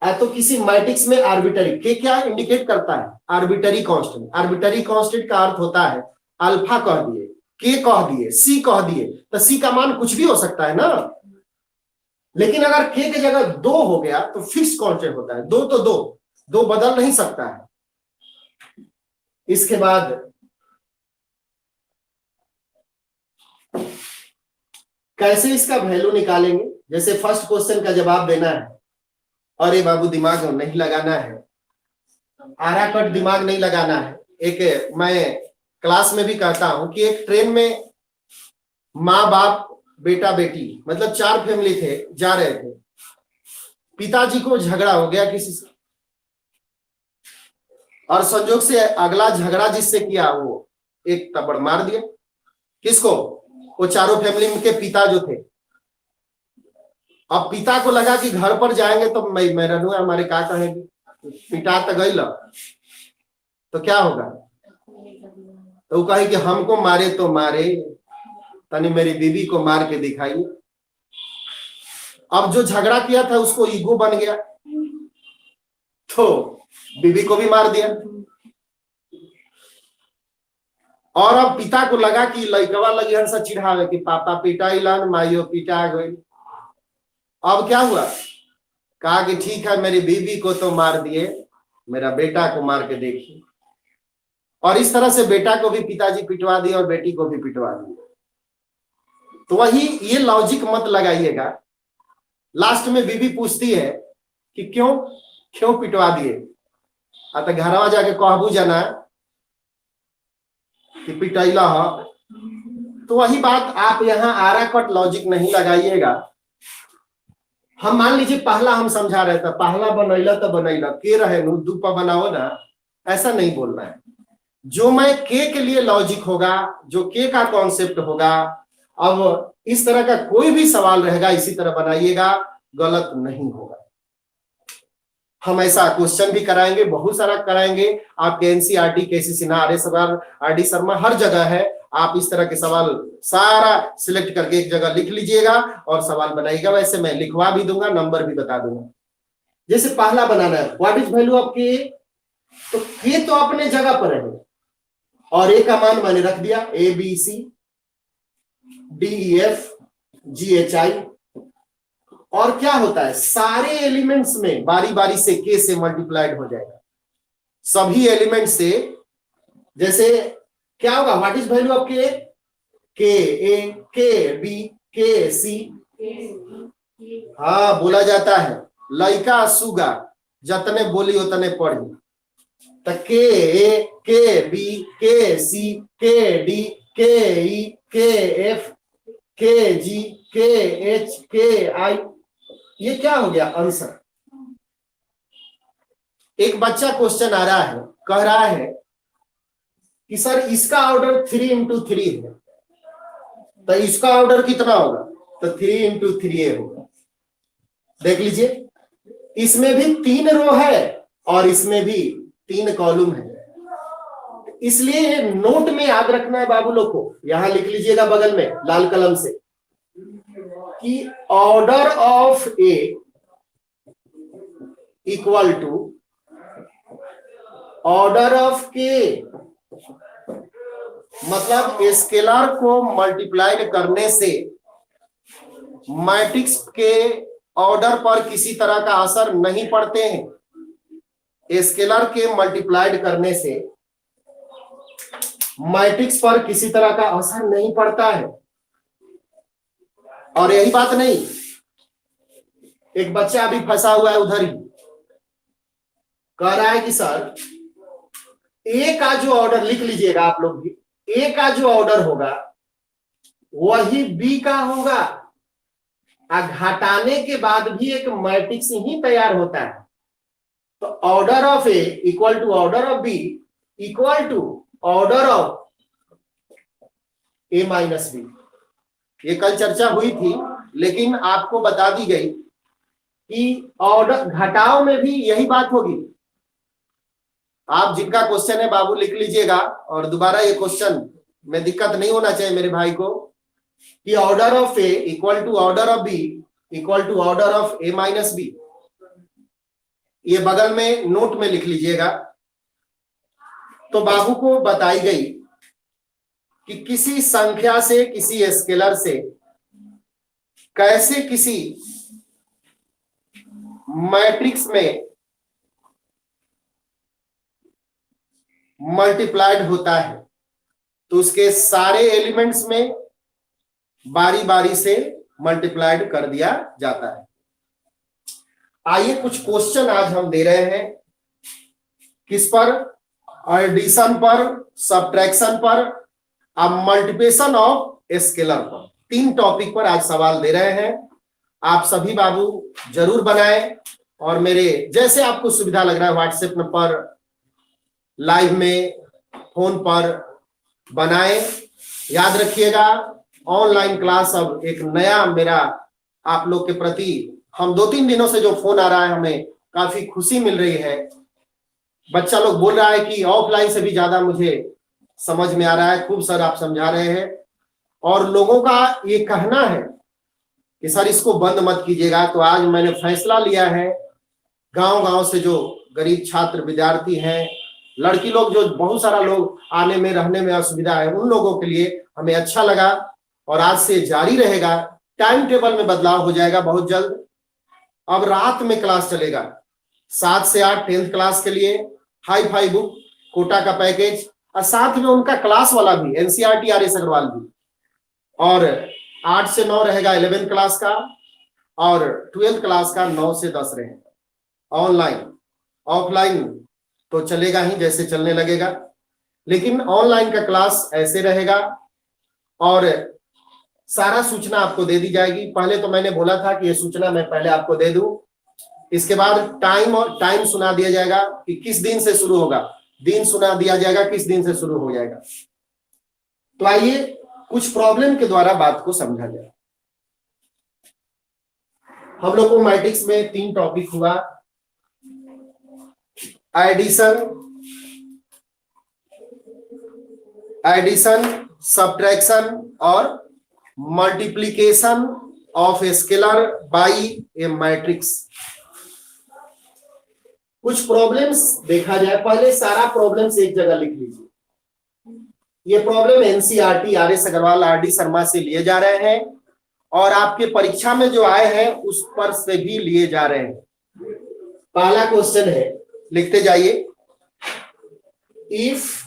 तो किसी मैट्रिक्स में आर्बिटरी के क्या इंडिकेट करता है? Arbitrary constant. आर्बिटरी कांस्टेंट का अर्थ होता है अल्फा कह दिए, के कह दिए, सी कह दिए, तो सी का मान कुछ भी हो सकता है ना। लेकिन अगर के की जगह 2 हो गया तो फिक्स कांस्टेंट होता है, 2 तो 2, 2 बदल नहीं सकता है। इसके बाद कैसे इसका वैल्यू निकालेंगे? जैसे फर्स्ट क्वेश्चन का जवाब देना है, अरे बाबू दिमाग नहीं लगाना है, आरा कट दिमाग नहीं लगाना है। एक मैं क्लास में भी कहता हूं कि एक ट्रेन में माँ बाप बेटा बेटी, मतलब 4 फैमिली थे, जा रहे थे। पिताजी को झगड़ा हो गया किसी से, और संजोग से अगला झगड़ा जिससे किया वो एक तबड़ मार दिया। किसको? वो चारों फैमिली के पिता जो थे। अब पिता को लगा कि घर पर जाएंगे तो मैं रहूंगा, हमारे क्या कहेंगे, पिता तो गई ला, तो क्या होगा? तो वो कहे कि हमको मारे तो मारे, तनी मेरी बीवी को मार के दिखाइए। अब जो झगड़ा किया था उसको ईगो बन गया, तो बीवी को भी मार दिया। और अब पिता को लगा कि लड़कवा लगी हंसा चिढ़ावे कि पापा पिटाई लान, माइयो पिटा गई। अब क्या हुआ? कहा कि ठीक है, मेरी बीवी को तो मार दिए, मेरा बेटा को मार के देखिए। और इस तरह से बेटा को भी पिताजी पिटवा दिए और बेटी को भी पिटवा दिए। तो वही ये लॉजिक मत लगाइएगा। लास्ट में बीवी पूछती है कि क्यों क्यों पिटवा दिए, तो घरवा जाके कहबू जाना कि पिटैला है। तो वही बात आप यहाँ आरा कट लॉजिक नहीं लगाइएगा। हम मान लीजिए पहला हम समझा रहे थे, पहला बनैला तो बनैला के रहे नु दुपा बनाओ ना, ऐसा नहीं बोलना है। जो मैं के लिए लॉजिक होगा, जो के का कॉन्सेप्ट होगा, अब इस तरह का कोई भी सवाल रहेगा इसी तरह बनाइएगा, गलत नहीं होगा। हम ऐसा क्वेश्चन भी कराएंगे, बहुत सारा कराएंगे आपके NCERT, KC Sinha, are D Sharma, हर जगह है। आप इस तरह के सवाल सारा सिलेक्ट करके एक जगह लिख लीजिएगा और सवाल बनाइएगा। वैसे मैं लिखवा भी दूंगा, नंबर भी बता दूंगा। जैसे पहला बनाना है, व्हाट इज वैल्यू ऑफ के, तो के तो अपने जगह पर है और ए का मान मैंने रख दिया, A B C D E F G H I. और क्या होता है, सारे एलिमेंट्स में बारी बारी से के से मल्टीप्लाइड हो जाएगा, सभी एलिमेंट से। जैसे क्या होगा, व्हाट इज वैल्यू ऑफ के ए के बी के सी। हाँ, बोला जाता है लइका सुगा जतने बोली उतने पढ़ी। तो के ए के बी के सी के डी के ई के एफ के जी के एच के आई, ये क्या हो गया आंसर। एक बच्चा क्वेश्चन आ रहा है, कह रहा है कि सर इसका ऑर्डर 3x3 है, तो इसका ऑर्डर कितना होगा? तो 3x3a होगा। देख लीजिए, इसमें भी 3 रो है और इसमें भी 3 कॉलम है, इसलिए नोट में याद रखना है बाबू लोग को, यहां लिख लीजिएगा बगल में लाल कलम से कि order of A equal to order of K, मतलब स्केलर को मल्टीप्लाइड करने से मैट्रिक्स के ऑर्डर पर किसी तरह का असर नहीं पड़ते हैं। स्केलर के मल्टीप्लाइड करने से मैट्रिक्स पर किसी तरह का असर नहीं पड़ता है। और यही बात नहीं, एक बच्चा अभी फंसा हुआ है उधर ही, कह रहा है कि सर ए का जो ऑर्डर, लिख लीजिएगा आप लोग भी, ए का जो ऑर्डर होगा वही बी का होगा, घटाने के बाद भी एक मैट्रिक्स ही तैयार होता है। तो order of A equal to order of B equal to order of A minus B. ये कल चर्चा हुई थी, लेकिन आपको बता दी गई कि ऑर्डर घटाव में भी यही बात होगी। आप जिनका क्वेश्चन है बाबू लिख लीजिएगा, और दोबारा ये क्वेश्चन में दिक्कत नहीं होना चाहिए मेरे भाई को, कि order of A equal to order of B equal to order of A minus B. ये बगल में नोट में लिख लीजिएगा। तो बाबू को बताई गई कि किसी संख्या से, किसी स्केलर से कैसे किसी मैट्रिक्स में मल्टीप्लाइड होता है, तो उसके सारे एलिमेंट्स में बारी बारी से मल्टीप्लाइड कर दिया जाता है। आइए कुछ क्वेश्चन आज हम दे रहे हैं, किस पर? एडिशन पर, सब्ट्रैक्शन पर, अब मल्टीप्लिकेशन ऑफ स्केलर पर। 3 टॉपिक पर आज सवाल दे रहे हैं। आप सभी बाबू जरूर बनाएं, और मेरे जैसे आपको सुविधा लग रहा है व्हाट्सएप पर, लाइव में, फोन पर बनाएं। याद रखिएगा, ऑनलाइन क्लास अब एक नया मेरा आप लोग के प्रति, हम 2-3 दिनों से जो फोन आ रहा है हमें काफी खुशी मिल रही है। बच्चा लोग बोल रहा है कि ऑफलाइन से भी ज्यादा मुझे समझ में आ रहा है, खूब सर आप समझा रहे हैं। और लोगों का ये कहना है कि सर इसको बंद मत कीजिएगा। तो आज मैंने फैसला लिया है, गांव-गांव से जो गरीब छात्र विद्यार्थी हैं, लड़की लोग, जो बहुत सारा लोग आने में रहने में असुविधा है, उन लोगों के लिए हमें अच्छा लगा, और आज से जारी रहेगा। टाइम टेबल में बदलाव हो जाएगा बहुत जल्द। अब रात में क्लास चलेगा 7 से 8 10th क्लास के लिए, हाई फाई बुक, कोटा का पैकेज, और साथ में उनका क्लास वाला भी, एनसीईआरटी आर.एस. अग्रवाल भी। और 8 से 9 रहेगा 11th क्लास का, और 12th क्लास का 9 से 10 रहेगा ऑनलाइन। ऑफलाइन तो चलेगा ही जैसे चलने लगेगा, लेकिन ऑनलाइन का क्लास ऐसे रहेगा। और सारा सूचना आपको दे दी जाएगी। पहले तो मैंने बोला था कि ये सूचना मैं पहले आपको दे दूं, इसके बाद टाइम सुना दिया जाएगा कि किस दिन से शुरू होगा, दिन सुना दिया जाएगा किस दिन से शुरू हो जाएगा। तो आइए कुछ प्रॉब्लम के द्वारा बात को समझा जाए। हम लोग को मैट्रिक्स में 3 टॉपिक हुआ, एडिशन, सब्ट्रैक्शन और multiplication of scalar by A matrix. कुछ प्रॉब्लम्स देखा जाए। पहले सारा प्रॉब्लम्स एक जगह लिख लीजिए। ये problem NCERT R S. Agarwal, R D. Sharma से लिए जा रहे हैं, और आपके परीक्षा में जो आए हैं उस पर से भी लिए जा रहे हैं। पहला क्वेश्चन है, लिखते जाइए। If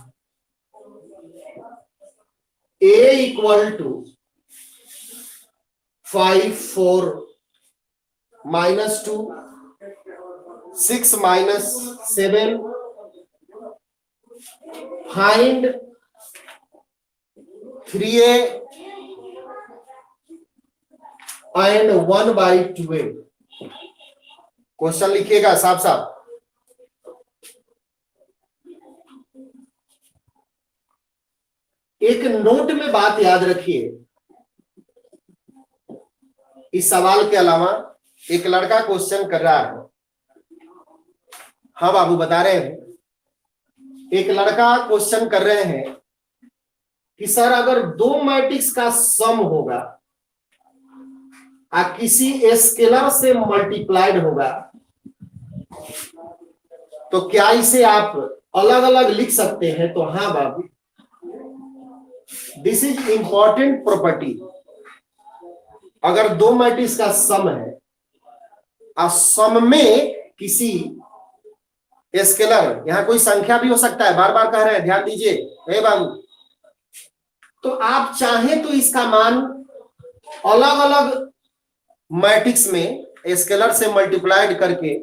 a equal to 5 4 -2 6 -7, find 3a and 1/2a। Question लिखिएगा साफ साफ। एक नोट में बात याद रखिए, इस सवाल के अलावा एक लड़का क्वेश्चन कर रहा है। हाँ बाबू बता रहे हैं, एक लड़का क्वेश्चन कर रहे हैं कि सर अगर दो मैट्रिक्स का सम होगा और किसी स्केलर से मल्टीप्लाइड होगा तो क्या इसे आप अलग अलग लिख सकते हैं? तो हाँ बाबू, दिस इज इंपॉर्टेंट प्रॉपर्टी। अगर दो मैट्रिक्स का सम है और सम में किसी स्केलर, यहां कोई संख्या भी हो सकता है, बार बार कह रहे हैं, ध्यान दीजिए हे बाबू, तो आप चाहें तो इसका मान अलग अलग मैट्रिक्स में स्केलर से मल्टीप्लाइड करके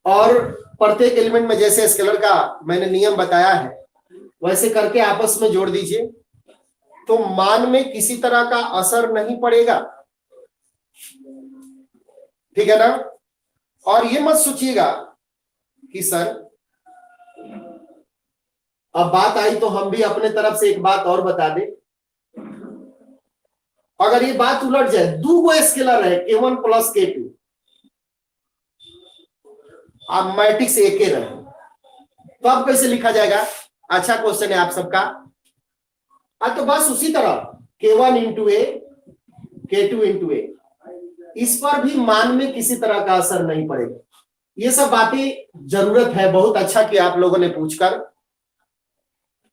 और प्रत्येक एलिमेंट में जैसे स्केलर का मैंने नियम बताया है वैसे करके आपस में जोड़ दीजिए, तो मान में किसी तरह का असर नहीं पड़ेगा। ठीक है ना? और ये मत सोचिएगा कि सर अब बात आई तो हम भी अपने तरफ से एक बात और बता दें। अगर ये बात उलट जाए, दो स्केलर है K1 प्लस K2, आप मैट्रिक्स एक रहे, तो अब कैसे लिखा जाएगा? अच्छा क्वेश्चन है आप सबका। तो बस उसी तरह K1 इंटू ए, K2 इंटू ए, इस पर भी मान में किसी तरह का असर नहीं पड़ेगा। ये सब बातें जरूरत है, बहुत अच्छा कि आप लोगों ने पूछकर।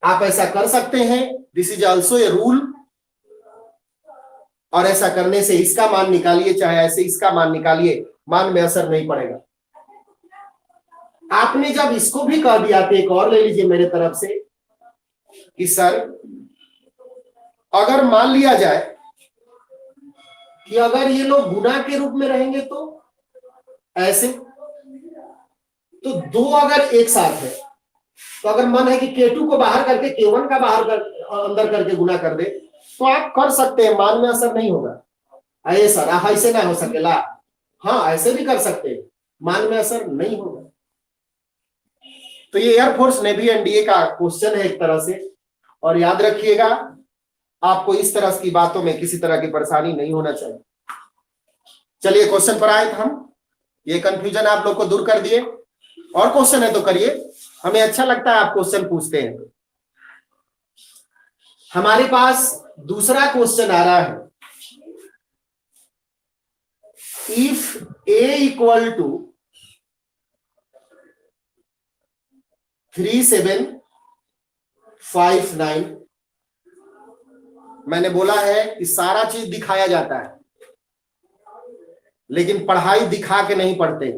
आप ऐसा कर सकते हैं, this is also a rule. और ऐसा करने से इसका मान निकालिए चाहे ऐसे इसका मान निकालिए, मान में असर नहीं पड़ेगा। आपने जब इसको भी कह दिया तो एक और ले लीजिए मेरे तरफ से कि सर अगर मान लिया जाए कि अगर ये लोग गुना के रूप में रहेंगे तो ऐसे, तो दो अगर एक साथ है तो अगर मन है कि K2 को बाहर करके K1 का अंदर करके गुना कर दे तो आप कर सकते हैं, मान में असर नहीं होगा। अरे सर ऐसे ना हो सकेला? हाँ ऐसे भी कर सकते हैं, मान में असर नहीं होगा। तो ये एयरफोर्स नेवी एनडीए का क्वेश्चन है एक तरह से, और याद रखिएगा आपको इस तरह की बातों में किसी तरह की परेशानी नहीं होना चाहिए। चलिए क्वेश्चन पर आए हम, ये कंफ्यूजन आप लोग को दूर कर दिए। और क्वेश्चन है तो करिए, हमें अच्छा लगता है आप क्वेश्चन पूछते हैं। हमारे पास दूसरा क्वेश्चन आ रहा है, इफ a इक्वल टू 3759, मैंने बोला है कि सारा चीज दिखाया जाता है लेकिन पढ़ाई दिखा के नहीं पढ़ते,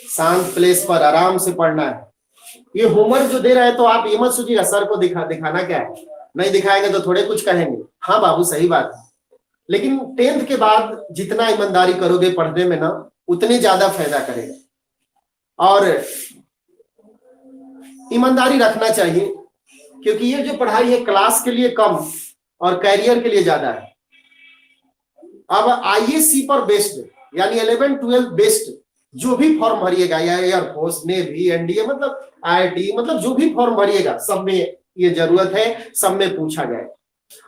शांत प्लेस पर आराम से पढ़ना है। ये होमवर्क जो दे रहे हैं तो आप ये मत सोचिएगा सर को दिखाना क्या है, नहीं दिखाएंगे तो थोड़े कुछ कहेंगे। हाँ बाबू सही बात है, लेकिन 10th के बाद जितना ईमानदारी करोगे पढ़ने में ना, उतनी ज्यादा फायदा करेगा। और ईमानदारी रखना चाहिए, क्योंकि ये जो पढ़ाई है क्लास के लिए कम और कैरियर के लिए ज्यादा है। अब आईएससी पर बेस्ड यानी 11-12 बेस्ड जो भी फॉर्म भरिएगा, या एयरफोर्स नेवी एनडीए मतलब आईआईटी मतलब जो भी फॉर्म भरिएगा, सब में ये जरूरत है, सब में पूछा जाए।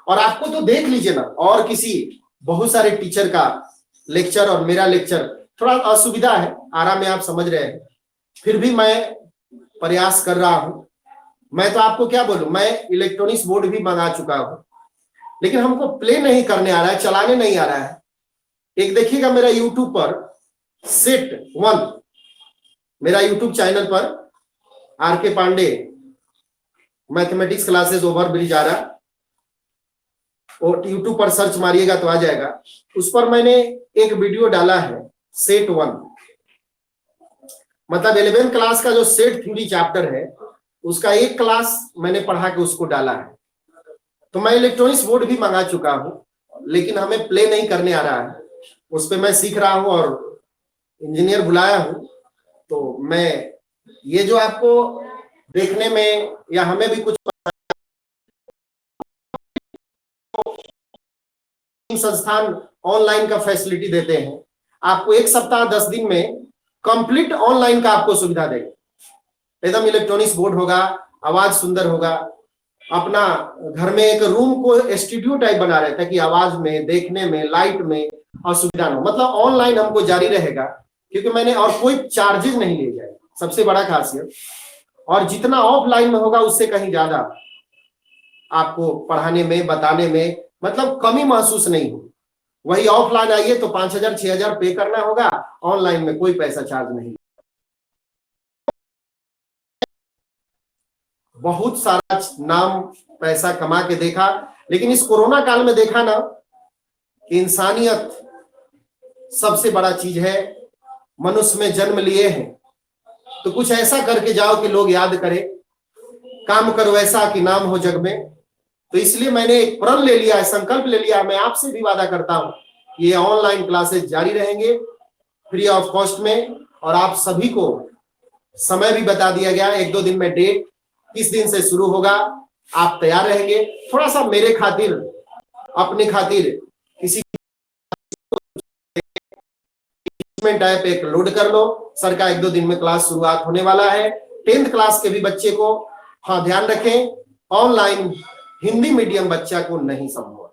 और आपको तो देख लीजिए ना, और किसी बहुत सारे टीचर का लेक्चर और मेरा लेक्चर थोड़ा असुविधा है, आराम में आप समझ रहे हैं, फिर भी मैं प्रयास कर रहा हूं। मैं तो आपको क्या बोलूं, मैं इलेक्ट्रॉनिक्स बोर्ड भी मंगा चुका हूं, लेकिन हमको प्ले नहीं करने आ रहा है, चलाने नहीं आ रहा है। एक देखिएगा मेरा यूट्यूब पर सेट 1, मेरा यूट्यूब चैनल पर R K. Pandey mathematics classes over bridge आ रहा, और यूट्यूब पर सर्च मारिएगा तो आ जाएगा। उस पर मैंने एक वीडियो डाला है सेट 1, मतलब 11th क्लास का जो सेट थ्योरी चैप्टर है उसका एक क्लास मैंने पढ़ा के उसको डाला है। तो मैं इलेक्ट्रॉनिक्स बोर्ड भी मंगा चुका हूं, लेकिन हमें प्ले नहीं करने आ रहा है, उस पर मैं सीख रहा हूं और इंजीनियर बुलाया हूं। तो मैं ये जो आपको देखने में या हमें भी कुछ संस्थान ऑनलाइन का फैसिलिटी देते हैं, आपको 1 सप्ताह 10 दिन में कंप्लीट ऑनलाइन का आपको सुविधा देगा। एकदम इलेक्ट्रॉनिक्स बोर्ड होगा, आवाज सुंदर होगा, अपना घर में एक रूम को स्टूडियो टाइप बना रहे ताकि आवाज में, देखने में, लाइट में असुविधा न हो। मतलब ऑनलाइन हमको जारी रहेगा, क्योंकि मैंने, और कोई चार्जेस नहीं लिए जाएगा, सबसे बड़ा खासियत। और जितना ऑफलाइन में होगा उससे कहीं ज्यादा आपको पढ़ाने में, बताने में मतलब कमी महसूस नहीं हो। वही ऑफलाइन आइए तो 5,000 6,000 पे करना होगा, ऑनलाइन में कोई पैसा चार्ज नहीं। बहुत सारा नाम पैसा कमा के देखा, लेकिन इस कोरोना काल में देखा ना कि इंसानियत सबसे बड़ा चीज है। मनुष्य में जन्म लिए हैं तो कुछ ऐसा करके जाओ कि लोग याद करें, काम करो ऐसा कि नाम हो जग में। तो इसलिए मैंने एक प्रण ले लिया है, संकल्प ले लिया है। मैं आपसे भी वादा करता हूं ये ऑनलाइन क्लासेस जारी रहेंगे फ्री ऑफ कॉस्ट में। और आप सभी को समय भी बता दिया गया है, 1-2 दिन में डेट, किस दिन से शुरू होगा। आप तैयार रहेंगे? थोड़ा सा मेरे खातिर, अपने खातिर किसी ऐप एक लोड कर लो। सर का 1-2 दिन में क्लास शुरुआत होने वाला है। 10th क्लास के भी बच्चे को, हाँ ध्यान रखें, ऑनलाइन हिंदी मीडियम बच्चा को नहीं संभव।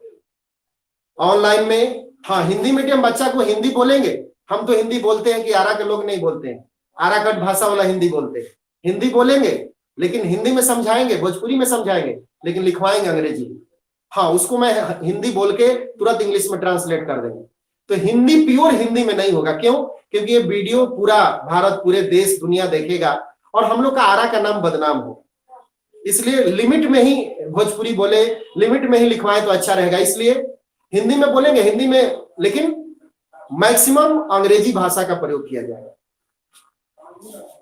ऑनलाइन में हाँ हिंदी मीडियम बच्चा को हिंदी बोलेंगे, हम तो हिंदी बोलते हैं कि आरा के लोग नहीं बोलते हैं, आराकट भाषा वाला हिंदी बोलते हैं। हिंदी बोलेंगे लेकिन हिंदी में समझाएंगे, भोजपुरी में समझाएंगे, लेकिन लिखवाएंगे अंग्रेजी। हाँ उसको मैं हिंदी बोल के तुरंत इंग्लिश में ट्रांसलेट कर देंगे। तो हिंदी प्योर हिंदी में नहीं होगा। क्यों? क्योंकि ये वीडियो पूरा भारत, पूरे देश दुनिया देखेगा और हम लोग का आरा का नाम बदनाम हो। इसलिए लिमिट में ही भोजपुरी बोले, लिमिट में ही लिखवाएं तो अच्छा रहेगा। इसलिए हिंदी में बोलेंगे, हिंदी में, लेकिन मैक्सिमम अंग्रेजी भाषा का प्रयोग किया जाएगा।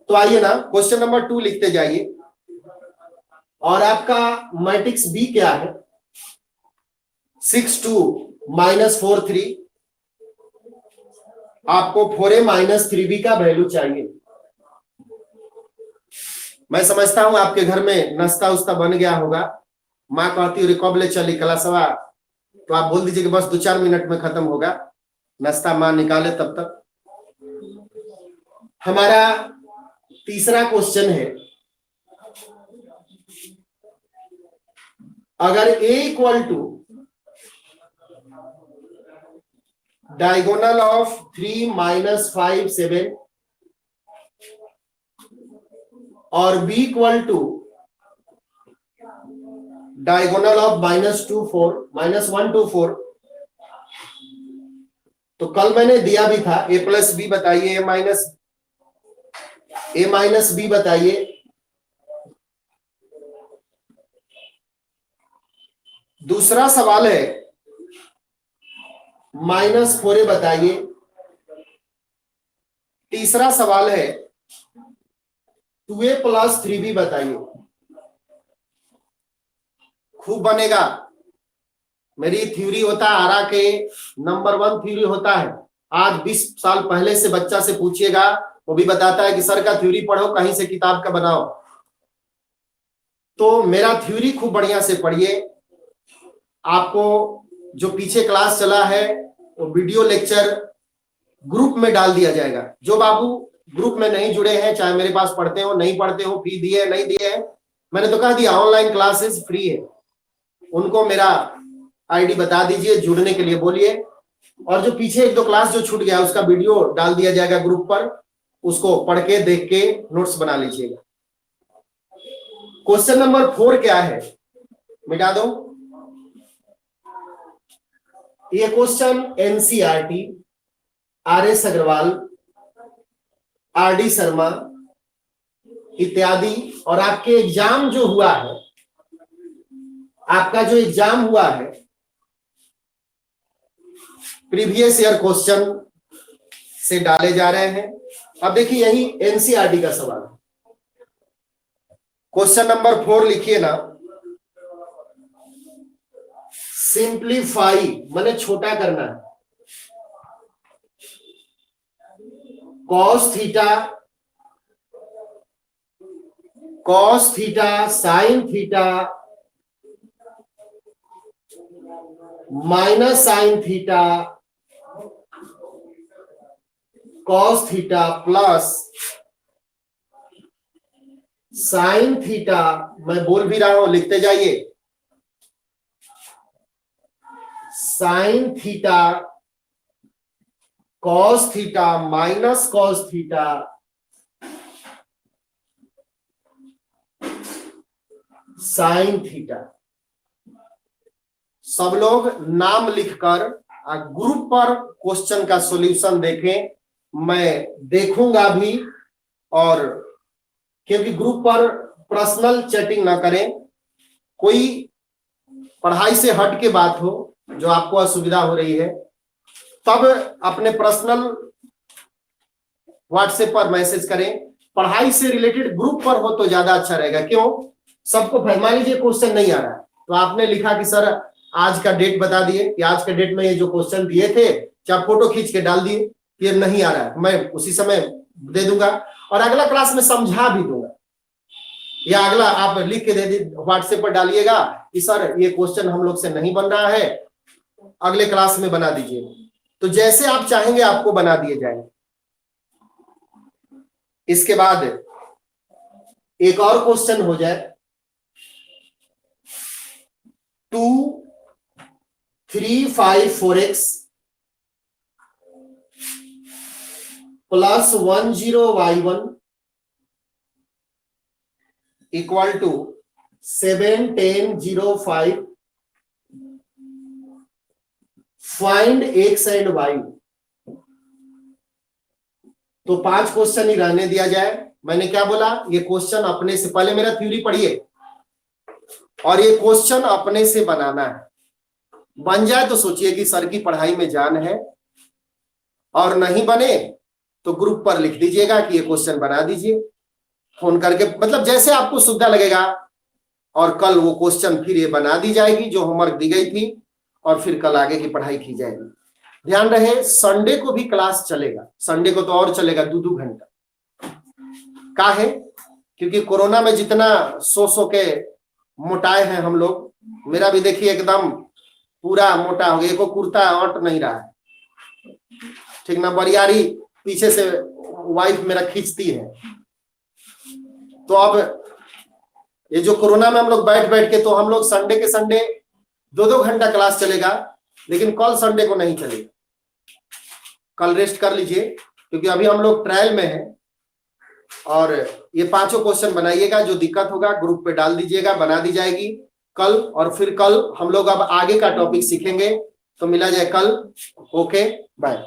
तो आइए ना क्वेश्चन नंबर 2 लिखते जाइए। और आपका मैट्रिक्स बी क्या है? 6 2 -4 3। आपको 4a - 3b का वैल्यू चाहिए। मैं समझता हूं आपके घर में नाश्ता उस्ता बन गया होगा। माँ कहती है कब ले चली क्लासवा, तो आप बोल दीजिए कि बस 2-4 मिनट में खत्म होगा, नाश्ता माँ निकाले तब तक। हमारा तीसरा क्वेश्चन है, अगर a = डायगोनल ऑफ 3 - 5 7 और b = डायगोनल ऑफ -2 4 -1 2 4। तो कल मैंने दिया भी था a + b बताइए, a - b बताइए। दूसरा सवाल है -4a बताइए। तीसरा सवाल है 2a + 3b बताइए। खूब बनेगा। मेरी थ्योरी होता है आरा के नंबर 1 थ्योरी होता है। आज 20 साल पहले से बच्चा से पूछिएगा, वो भी बताता है कि सर का थ्योरी पढ़ो, कहीं से किताब का बनाओ। तो मेरा थ्योरी खूब बढ़िया से पढ़िए। आपको जो पीछे क्लास चला है वो वीडियो लेक्चर ग्रुप में डाल दिया जाएगा। जो बाबू ग्रुप में नहीं जुड़े हैं, चाहे मेरे पास पढ़ते हो नहीं पढ़ते हो, फी दिए नहीं दिए, मैंने तो कह दिया ऑनलाइन क्लासेस फ्री है। उनको मेरा आईडी बता दीजिए, जुड़ने के लिए बोलिए। और जो पीछे 1-2 क्लास जो छूट गया उसका वीडियो डाल दिया जाएगा ग्रुप पर, उसको पढ़ के देख के नोट्स बना लीजिएगा। क्वेश्चन नंबर 4 क्या है, मिटा दो। ये question NCERT, R S. Agarwal, R D. Sharma इत्यादि, और आपके एग्जाम जो हुआ है, आपका जो एग्जाम हुआ है प्रीवियस ईयर क्वेश्चन से डाले जा रहे हैं। अब देखिए यही एनसीईआरटी का सवाल है। क्वेश्चन नंबर 4 लिखिए ना। सिंप्लीफाई माने छोटा करना है। cos theta sin theta minus sin theta cos theta plus sine theta, मैं बोल भी रहा हूं, लिखते जाइए, sine theta cos theta minus cos theta sine theta. सब लोग नाम लिखकर ग्रुप पर क्वेश्चन का सॉल्यूशन देखें, मैं देखूंगा भी, और क्योंकि ग्रुप पर पर्सनल चैटिंग ना करें, कोई पढ़ाई से हट के बात हो जो आपको असुविधा हो रही है, तब अपने पर्सनल व्हाट्सएप पर मैसेज करें। पढ़ाई से रिलेटेड ग्रुप पर हो तो ज्यादा अच्छा रहेगा। क्यों? सबको मान लीजिए क्वेश्चन नहीं आ रहा है, तो आपने लिखा कि सर आज का डेट बता दिए कि आज के डेट में ये जो क्वेश्चन दिए थे, चाहे फोटो खींच के डाल दिए कि ये नहीं आ रहा है, मैं उसी समय दे दूंगा और अगला क्लास में समझा भी दूंगा, या अगला आप लिख के दे दी व्हाट्सएप पर डालिएगा कि सर ये क्वेश्चन हम लोग से नहीं बन रहा है, अगले क्लास में बना दीजिए। तो जैसे आप चाहेंगे आपको बना दिए जाएंगे। इसके बाद एक और क्वेश्चन हो जाए, 2 3 5 4x plus 1 0 y1 equal to 7 10 0 5 find x and y। तो 5 क्वेश्चन ही रहने दिया जाए। मैंने क्या बोला, ये क्वेश्चन अपने से, पहले मेरा थ्योरी पढ़िए, और ये क्वेश्चन अपने से बनाना है। बन जाए तो सोचिए कि सर की पढ़ाई में जान है, और नहीं बने तो ग्रुप पर लिख दीजिएगा कि ये क्वेश्चन बना दीजिए, फोन करके, मतलब जैसे आपको सुविधा लगेगा। और कल वो क्वेश्चन फिर ये बना दी जाएगी जो होमवर्क दी गई थी, और फिर कल आगे की पढ़ाई की जाएगी। ध्यान रहे संडे को भी क्लास चलेगा, संडे को तो और चलेगा 2-2 घंटा। का है? क्योंकि कोरोना में जितना सो के मोटाए हैं हम लोग, मेरा भी देखिए एकदम पूरा मोटा हो गया, को कुर्ता अट नहीं रहा है, ठीक ना, बरियारी पीछे से वाइफ मेरा खींचती है। तो अब ये जो कोरोना में हम लोग बैठ बैठ के, तो हम लोग संडे के संडे 2-2 घंटा क्लास चलेगा, लेकिन कल संडे को नहीं चलेगा। कल रेस्ट कर लीजिए, क्योंकि अभी हम लोग ट्रायल में हैं। और ये 5 क्वेश्चन बनाइएगा, जो दिक्कत होगा ग्रुप पे डाल दीजिएगा, बना दी जाएगी कल। और फिर कल हम लोग अब आगे का टॉपिक सीखेंगे, तो मिला जाए कल। Okay, bye.